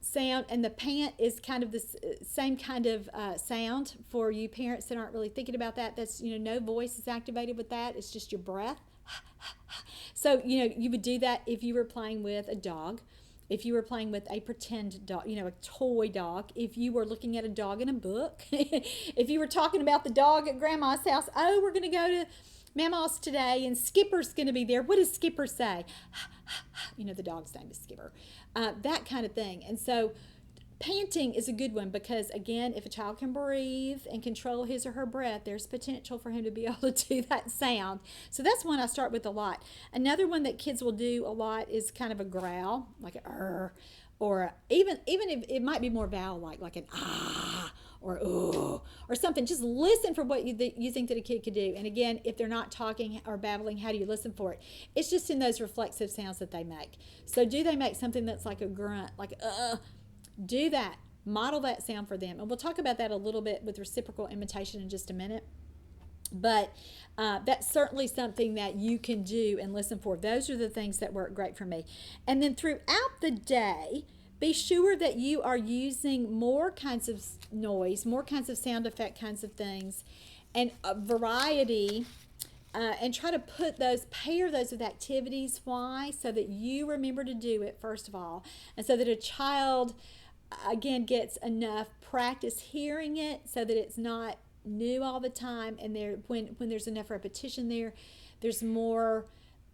sound, and the pant is kind of the same kind of sound for you parents that aren't really thinking about that. That's, no voice is activated with that. It's just your breath. So, you would do that if you were playing with a dog, if you were playing with a pretend dog, a toy dog, if you were looking at a dog in a book, if you were talking about the dog at Grandma's house, oh, we're going to go to Mama's today and Skipper's going to be there. What does Skipper say? The dog's name is Skipper. That kind of thing. And so panting is a good one because, again, if a child can breathe and control his or her breath, there's potential for him to be able to do that sound. So that's one I start with a lot. Another one that kids will do a lot is kind of a growl, like a or even if it might be more vowel-like an ah or ooh or something. Just listen for what you think that a kid could do. And again, if they're not talking or babbling, how do you listen for it? It's just in those reflexive sounds that they make. So do they make something that's like a grunt, like do that. Model that sound for them. And we'll talk about that a little bit with reciprocal imitation in just a minute. But that's certainly something that you can do and listen for. Those are the things that work great for me. And then throughout the day, be sure that you are using more kinds of noise, more kinds of sound effect kinds of things, and a variety. And try to pair those with activities. Why? So that you remember to do it, first of all. And so that a child, again, gets enough practice hearing it so that it's not new all the time. And when there's enough repetition there's more,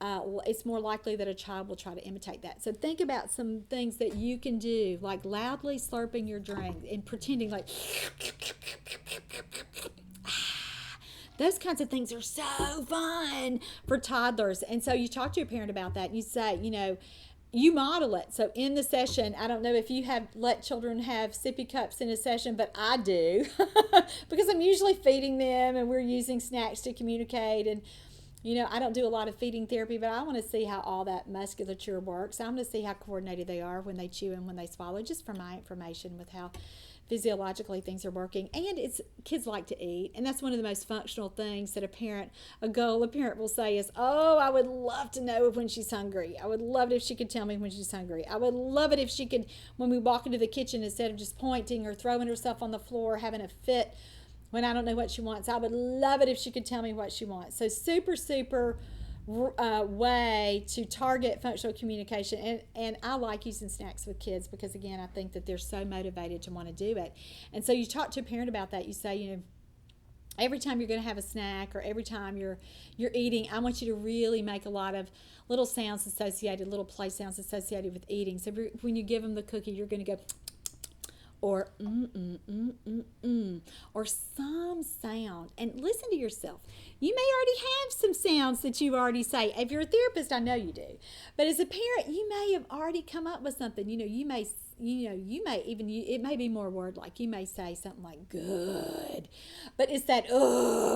it's more likely that a child will try to imitate that. So think about some things that you can do, like loudly slurping your drink and pretending like... Those kinds of things are so fun for toddlers. And so you talk to your parent about that. And you say, you model it. So in the session, I don't know if you have let children have sippy cups in a session, but I do because I'm usually feeding them and we're using snacks to communicate. And, I don't do a lot of feeding therapy, but I want to see how all that musculature works. I want to see how coordinated they are when they chew and when they swallow, just for my information with how physiologically things are working. And kids like to eat, and that's one of the most functional things that a parent will say is, oh, I would love to know when she's hungry. I would love it if she could tell me when she's hungry. I would love it if she could, when we walk into the kitchen, instead of just pointing or throwing herself on the floor, having a fit when I don't know what she wants, I would love it if she could tell me what she wants. So super way to target functional communication. And I like using snacks with kids because, again, I think that they're so motivated to want to do it. And so you talk to a parent about that. You say, every time you're going to have a snack or every time you're eating, I want you to really make a lot of little sounds associated, little play sounds associated with eating. So when you give them the cookie, you're going to go... or or some sound, and listen to yourself. You may already have some sounds that you already say. If you're a therapist, I know you do, but as a parent, you may have already come up with something. You may even, it may be more word like. You may say something like good, but it's that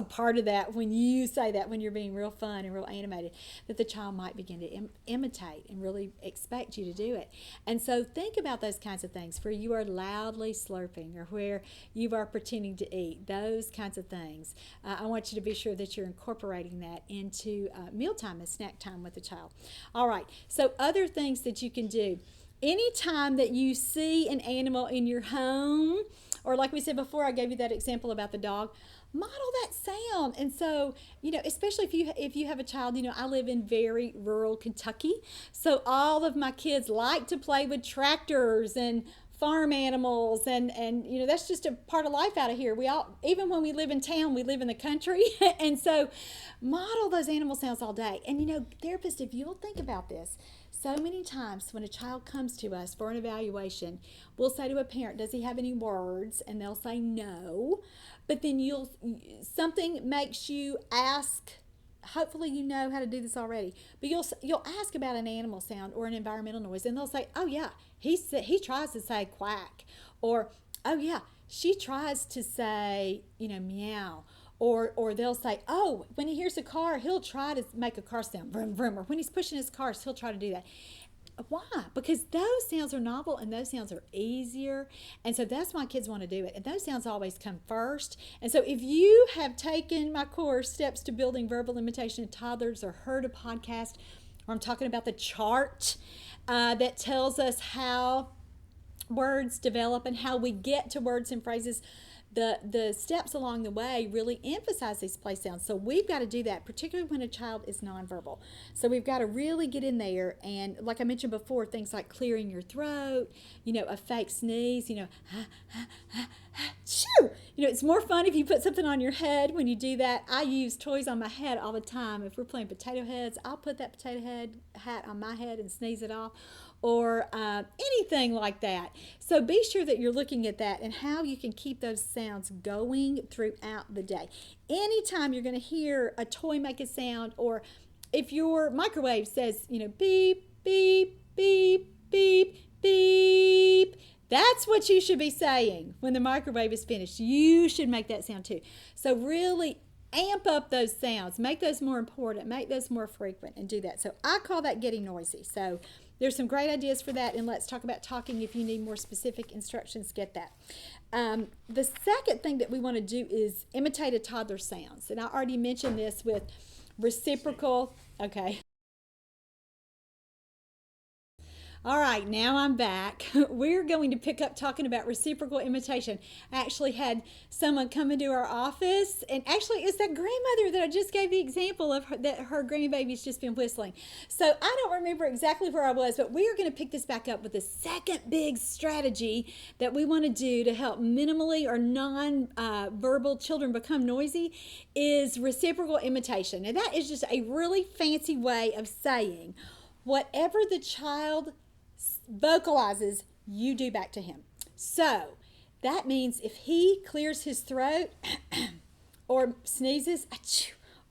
part of that when you say that, when you're being real fun and real animated, that the child might begin to imitate and really expect you to do it. And so think about those kinds of things where you are loudly slurping or where you are pretending to eat, those kinds of things. I want you to be sure that you're incorporating that into mealtime and snack time with the child. All right, so other things that you can do. Anytime that you see an animal in your home, or like we said before, I gave you that example about the dog, model that sound. And so, especially if you have a child, I live in very rural Kentucky, so all of my kids like to play with tractors and farm animals, and that's just a part of life out of here. We all, even when we live in town, we live in the country. And so model those animal sounds all day. And therapists, if you'll think about this, so many times when a child comes to us for an evaluation, we'll say to a parent, does he have any words? And they'll say no. But then something makes you ask. Hopefully you know how to do this already, but you'll ask about an animal sound or an environmental noise, and they'll say, oh yeah, he tries to say quack, or oh yeah, she tries to say meow, or they'll say, oh, when he hears a car, he'll try to make a car sound, vroom vroom, or when he's pushing his cars, he'll try to do that. Why? Because those sounds are novel and those sounds are easier. And so that's why kids want to do it. And those sounds always come first. And so if you have taken my course, Steps to Building Verbal Imitation in Toddlers, or heard a podcast where I'm talking about the chart that tells us how words develop and how we get to words and phrases, the steps along the way really emphasize these play sounds. So we've got to do that, particularly when a child is nonverbal. So we've got to really get in there, and like I mentioned before, things like clearing your throat, a fake sneeze, shoo! It's more fun if you put something on your head when you do that. I use toys on my head all the time. If we're playing potato heads, I'll put that potato head hat on my head and sneeze it off, or anything like that. So be sure that you're looking at that and how you can keep those sounds going throughout the day. Anytime you're going to hear a toy make a sound, or if your microwave says, beep, beep, beep, beep, beep, that's what you should be saying when the microwave is finished. You should make that sound too. So really amp up those sounds, make those more important, make those more frequent, and do that. So I call that getting noisy. So there's some great ideas for that, and let's talk about talking. If you need more specific instructions, get that. The second thing that we want to do is imitate a toddler's sounds, and I already mentioned this with reciprocal. Okay. All right, now I'm back. We're going to pick up talking about reciprocal imitation. I actually had someone come into our office, and actually it's that grandmother that I just gave the example of, that her grandbaby's just been whistling. So I don't remember exactly where I was, but we are going to pick this back up with the second big strategy that we want to do to help minimally or non-verbal children become noisy is reciprocal imitation. And that is just a really fancy way of saying whatever the child vocalizes, you do back to him. So that means if he clears his throat or sneezes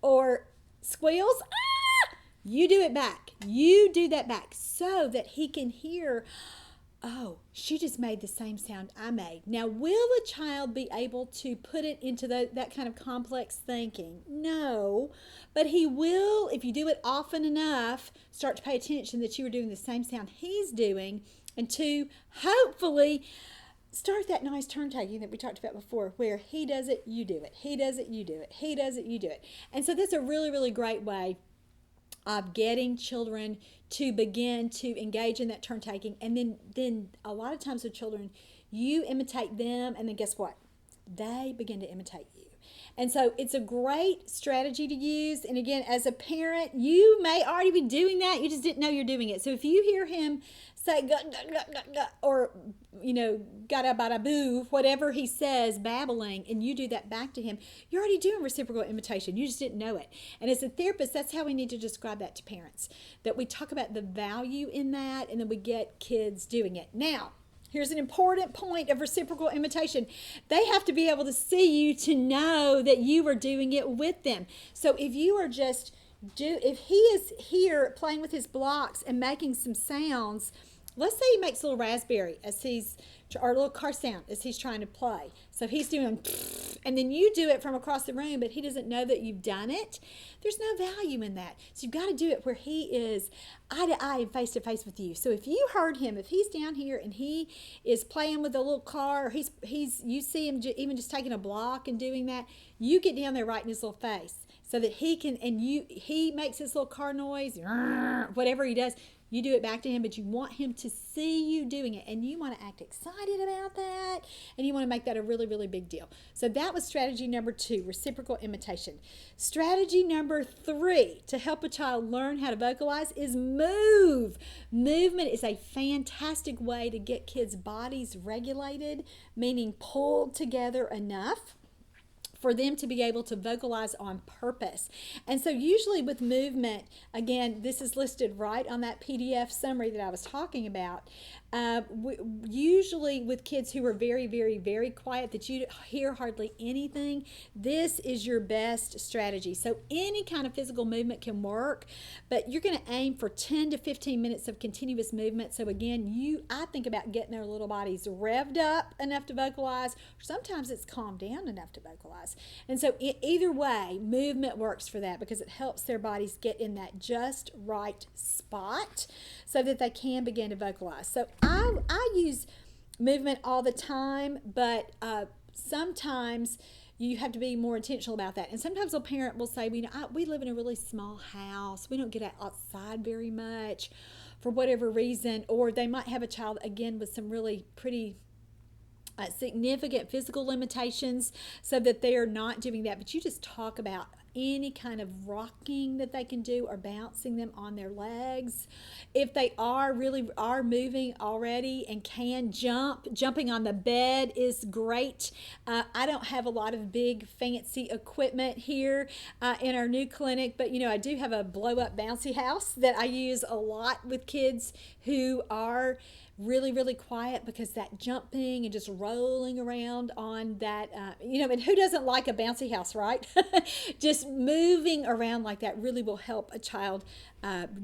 or squeals, you do it back. You do that back so that he can hear, oh, she just made the same sound I made. Now, will the child be able to put it into that kind of complex thinking? No, but he will, if you do it often enough, start to pay attention that you are doing the same sound he's doing, and to hopefully start that nice turn taking that we talked about before, where he does it, you do it. He does it, you do it. He does it, you do it. And so that's a really, really great way of getting children to begin to engage in that turn taking. And then a lot of times with children, you imitate them, and then guess what? They begin to imitate you. And so it's a great strategy to use. And again, as a parent, you may already be doing that. You just didn't know you're doing it. So if you hear him say, gut, gut, gut, gut, gut, or, gada, bada, boo, whatever he says, babbling, and you do that back to him, you're already doing reciprocal imitation. You just didn't know it. And as a therapist, that's how we need to describe that to parents, that we talk about the value in that, and then we get kids doing it. Now, here's an important point of reciprocal imitation. They have to be able to see you to know that you are doing it with them. So if you are just, if he is here playing with his blocks and making some sounds, let's say he makes a little raspberry or a little car sound as he's trying to play. So he's doing, and then you do it from across the room, but he doesn't know that you've done it. There's no value in that. So you've got to do it where he is eye to eye and face to face with you. So if you heard him, if he's down here and he is playing with a little car, or you see him even just taking a block and doing that, you get down there right in his little face so that he can, and he makes his little car noise, whatever he does. You do it back to him, but you want him to see you doing it, and you want to act excited about that, and you want to make that a really, really big deal. So that was strategy number 2, reciprocal imitation. Strategy number 3 to help a child learn how to vocalize is move. Movement is a fantastic way to get kids' bodies regulated, meaning pulled together enough for them to be able to vocalize on purpose. And so usually with movement, again, this is listed right on that PDF summary that I was talking about. Usually with kids who are very, very, very quiet, that you hear hardly anything, this is your best strategy. So any kind of physical movement can work, but you're going to aim for 10 to 15 minutes of continuous movement. So again, I think about getting their little bodies revved up enough to vocalize, or sometimes it's calmed down enough to vocalize. And so either way, movement works for that because it helps their bodies get in that just right spot so that they can begin to vocalize. So I use movement all the time, but sometimes you have to be more intentional about that. And sometimes a parent will say, we live in a really small house. We don't get outside very much for whatever reason. Or they might have a child, again, with some really pretty significant physical limitations so that they are not doing that. But you just talk about any kind of rocking that they can do or bouncing them on their legs. If they are moving already and can jumping on the bed is great. I don't have a lot of big fancy equipment here in our new clinic, but I do have a blow up bouncy house that I use a lot with kids who are really, really quiet, because that jumping and just rolling around on that, and who doesn't like a bouncy house, right? Just moving around like that really will help a child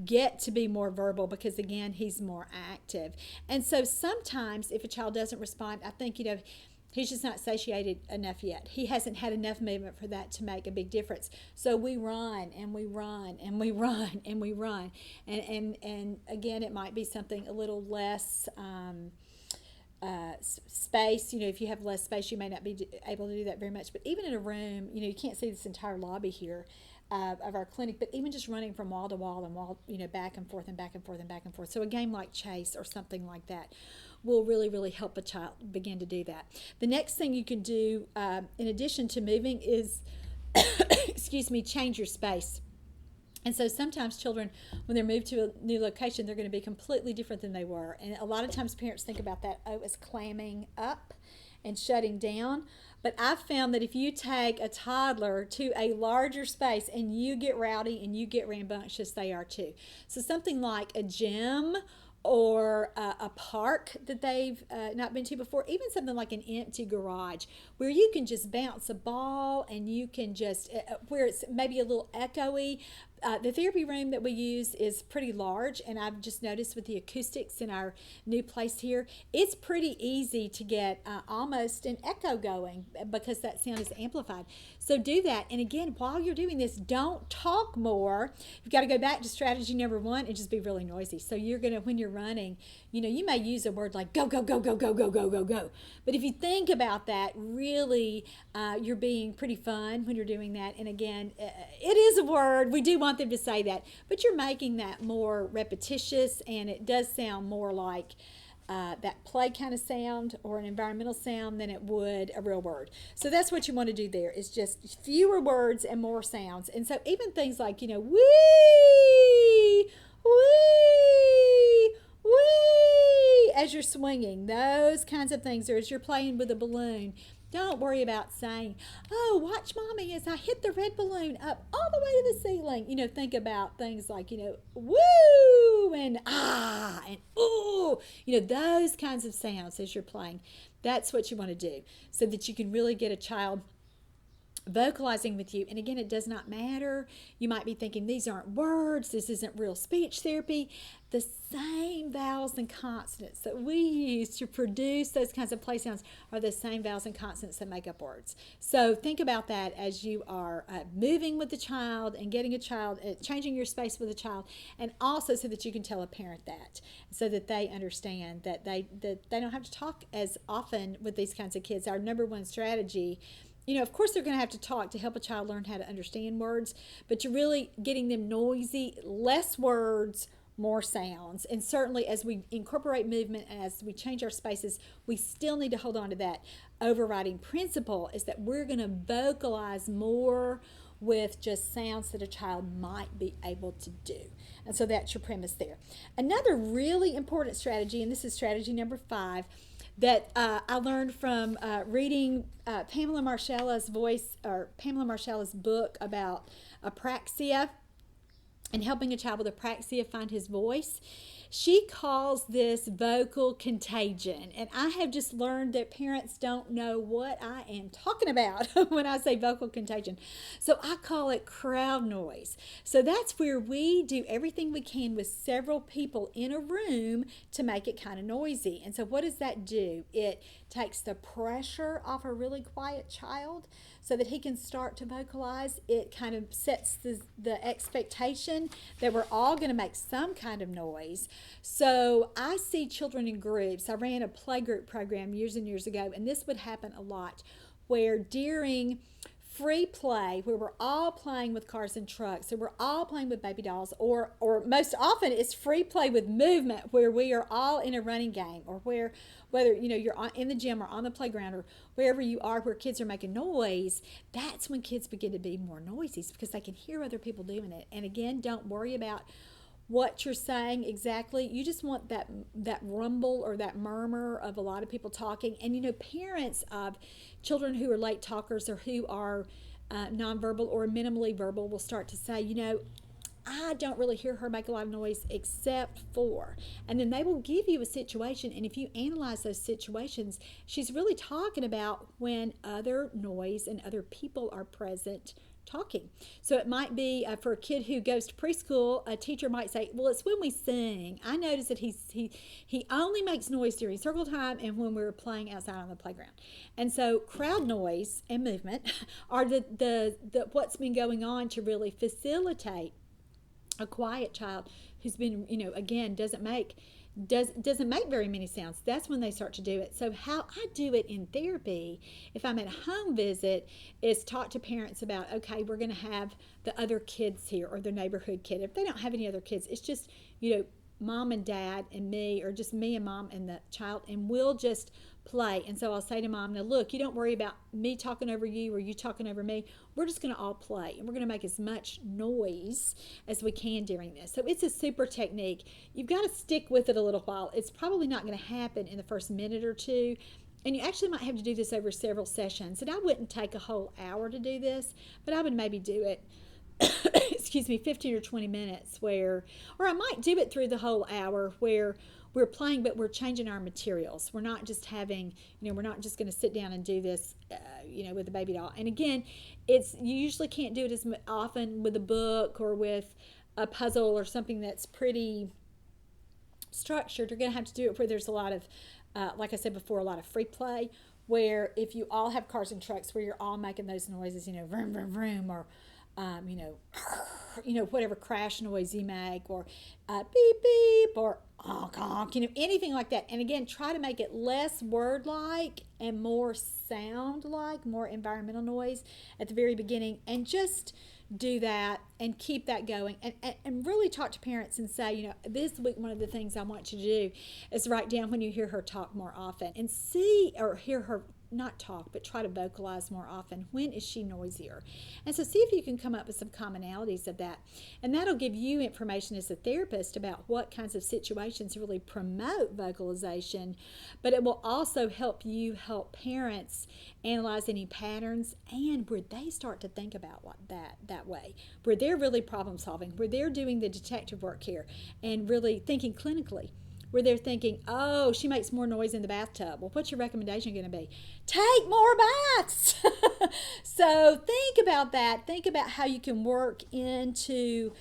get to be more verbal, because again, he's more active. And so sometimes if a child doesn't respond, I think, he's just not satiated enough yet. He hasn't had enough movement for that to make a big difference. So we run and we run and we run and we run. And again, it might be something a little less space. If you have less space, you may not be able to do that very much. But even in a room, you can't see this entire lobby here of our clinic, but even just running from wall to wall and wall, back and forth and back and forth and back and forth. So a game like chase or something like that will really, really help a child begin to do that. The next thing you can do in addition to moving is, change your space. And so sometimes children, when they're moved to a new location, they're going to be completely different than they were. And a lot of times parents think about that, as clamming up and shutting down. But I've found that if you take a toddler to a larger space and you get rowdy and you get rambunctious, they are too. So something like a gym or a park that they've not been to before, even something like an empty garage where you can just bounce a ball and you can just, where it's maybe a little echoey. The therapy room that we use is pretty large, and I've just noticed with the acoustics in our new place here, it's pretty easy to get almost an echo going because that sound is amplified. So do that. And again, while you're doing this, don't talk more. You've got to go back to strategy number 1 and just be really noisy. So you're going to, when you're running, you may use a word like go, go, go, go, go, go, go, go, go. But if you think about that, really, you're being pretty fun when you're doing that. And again, it is a word. We do want them to say that, but you're making that more repetitious, and it does sound more like that play kind of sound or an environmental sound than it would a real word. So that's what you want to do there, is just fewer words and more sounds. And so even things like, wee, wee, wee, as you're swinging, those kinds of things, or as you're playing with a balloon, don't worry about saying, oh, watch mommy as I hit the red balloon up all the way to the ceiling. Think about things like, woo and ah and ooh, those kinds of sounds as you're playing. That's what you want to do so that you can really get a child vocalizing with you. And again, it does not matter. You might be thinking, these aren't words. This isn't real speech therapy. The same vowels and consonants that we use to produce those kinds of play sounds are the same vowels and consonants that make up words. So think about that as you are moving with the child and getting a child, changing your space with a child, and also so that you can tell a parent that, so that they understand that they don't have to talk as often with these kinds of kids. Our number 1 strategy, of course they're going to have to talk to help a child learn how to understand words, but you're really getting them noisy, less words, more sounds. And certainly as we incorporate movement, as we change our spaces, we still need to hold on to that overriding principle, is that we're going to vocalize more with just sounds that a child might be able to do. And so that's your premise there. Another really important strategy, and this is strategy number 5, that I learned from reading Pamela Marcella's book about apraxia and helping a child with apraxia find his voice. She calls this vocal contagion. And I have just learned that parents don't know what I am talking about when I say vocal contagion. So I call it crowd noise. So that's where we do everything we can with several people in a room to make it kind of noisy. And so what does that do? It takes the pressure off a really quiet child so that he can start to vocalize. It kind of sets the expectation that we're all going to make some kind of noise. So I see children in groups. I ran a playgroup program years and years ago, and this would happen a lot, where during free play, where we're all playing with cars and trucks, so we're all playing with baby dolls, or most often it's free play with movement, where we are all in a running game, or whether you're in the gym or on the playground or wherever you are where kids are making noise. That's when kids begin to be more noisy, because they can hear other people doing it. And again, don't worry about what you're saying exactly. You just want that rumble or that murmur of a lot of people talking. And parents of children who are late talkers or who are nonverbal or minimally verbal will start to say, I don't really hear her make a lot of noise except for, and then they will give you a situation, and if you analyze those situations, she's really talking about when other noise and other people are present talking. So it might be for a kid who goes to preschool, a teacher might say, well, it's when we sing. I notice that he only makes noise during circle time and when we're playing outside on the playground. And so crowd noise and movement are the what's been going on to really facilitate a quiet child who's been, again, doesn't make very many sounds. That's when they start to do it. So how I do it in therapy, if I'm at a home visit, is talk to parents about, okay, we're going to have the other kids here or their neighborhood kid. If they don't have any other kids, it's just, mom and dad and me, or just me and mom and the child, and we'll just play. And so I'll say to mom, now look, you don't worry about me talking over you or you talking over me. We're just going to all play, and we're going to make as much noise as we can during this. So it's a super technique. You've got to stick with it a little while. It's probably not going to happen in the first minute or two, and you actually might have to do this over several sessions. And I wouldn't take a whole hour to do this, but I would maybe do it 15 or 20 minutes or I might do it through the whole hour where we're playing, but we're changing our materials. We're not just having, we're not just going to sit down and do this, with a baby doll. And again, you usually can't do it as often with a book or with a puzzle or something that's pretty structured. You're going to have to do it where there's a lot of, like I said before, a lot of free play, where if you all have cars and trucks where you're all making those noises, vroom, vroom, vroom, or whatever crash noise you make, or beep, beep, or honk, honk, anything like that. And again, try to make it less word-like and more sound-like, more environmental noise at the very beginning, and just do that and keep that going, and really talk to parents and say, this week one of the things I want you to do is write down when you hear her talk more often, and see, or hear her not talk, but try to vocalize more often. When is she noisier? And so see if you can come up with some commonalities of that. And that'll give you information as a therapist about what kinds of situations really promote vocalization, but it will also help you help parents analyze any patterns, and where they start to think about that way, where they're really problem solving, where they're doing the detective work here and really thinking clinically, where they're thinking, oh, she makes more noise in the bathtub. Well, what's your recommendation going to be? Take more baths. So think about that. Think about how you can work into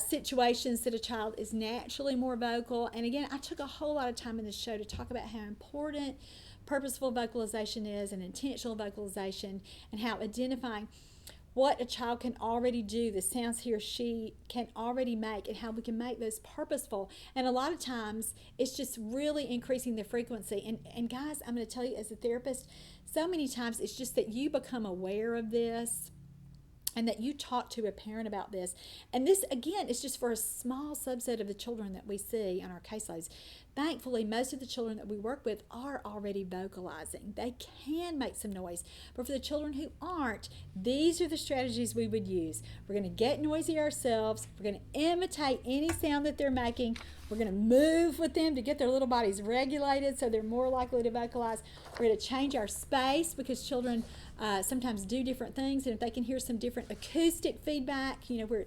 situations that a child is naturally more vocal. And again, I took a whole lot of time in this show to talk about how important purposeful vocalization is, and intentional vocalization, and how identifying what a child can already do, the sounds he or she can already make, and how we can make those purposeful. And a lot of times it's just really increasing the frequency. And guys, I'm going to tell you as a therapist, so many times it's just that you become aware of this, and that you talk to a parent about this. And this, again, is just for a small subset of the children that we see on our caseloads. Thankfully, most of the children that we work with are already vocalizing. They can make some noise. But for the children who aren't, these are the strategies we would use. We're going to get noisy ourselves. We're going to imitate any sound that they're making. We're going to move with them to get their little bodies regulated so they're more likely to vocalize. We're going to change our space because children sometimes do different things. And if they can hear some different acoustic feedback, where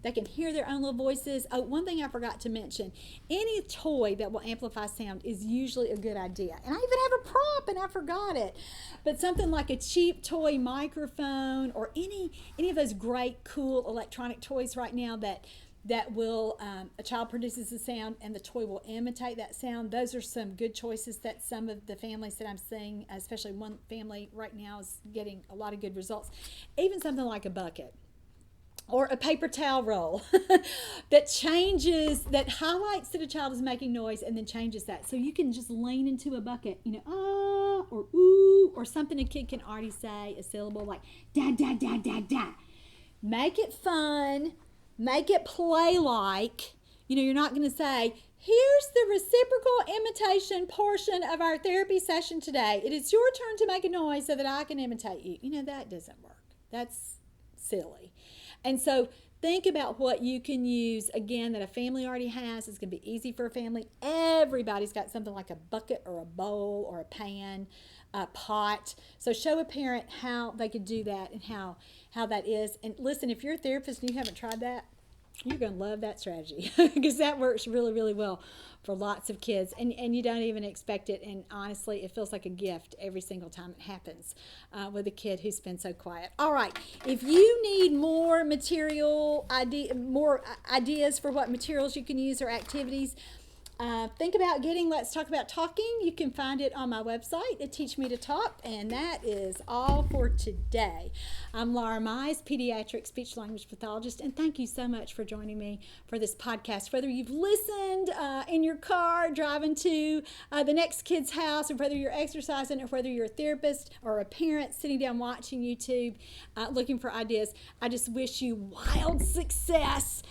they can hear their own little voices. Oh, one thing I forgot to mention, any toy that will amplify sound is usually a good idea. And I even have a prop and I forgot it. But something like a cheap toy microphone or any of those great, cool electronic toys right now that will, a child produces a sound and the toy will imitate that sound. Those are some good choices that some of the families that I'm seeing, especially one family right now, is getting a lot of good results. Even something like a bucket or a paper towel roll that highlights that a child is making noise and then changes that. So you can just lean into a bucket, ah, or ooh, or something a kid can already say, a syllable like da, da, da, da, da. Make it fun. Make it play-like. You're not going to say, here's the reciprocal imitation portion of our therapy session today. It is your turn to make a noise so that I can imitate you. That doesn't work. That's silly. And so think about what you can use, again, that a family already has. It's going to be easy for a family. Everybody's got something like a bucket or a bowl or a pan, a pot. So show a parent how they could do that and how that is. And listen, if you're a therapist and you haven't tried that, you're going to love that strategy because that works really, really well for lots of kids. And you don't even expect it. And honestly, it feels like a gift every single time it happens with a kid who's been so quiet. All right. If you need more more ideas for what materials you can use or activities, think about getting Let's Talk About Talking. You can find it on my website at Teach Me to Talk, and that is all for today. I'm Laura Mize, pediatric speech language pathologist, and thank you so much for joining me for this podcast. Whether you've listened in your car driving to the next kid's house, or whether you're exercising, or whether you're a therapist or a parent sitting down watching YouTube looking for ideas, I just wish you wild success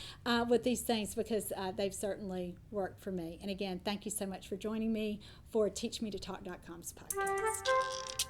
with these things because they've certainly worked for me. And again, thank you so much for joining me for teachmetotalk.com's podcast.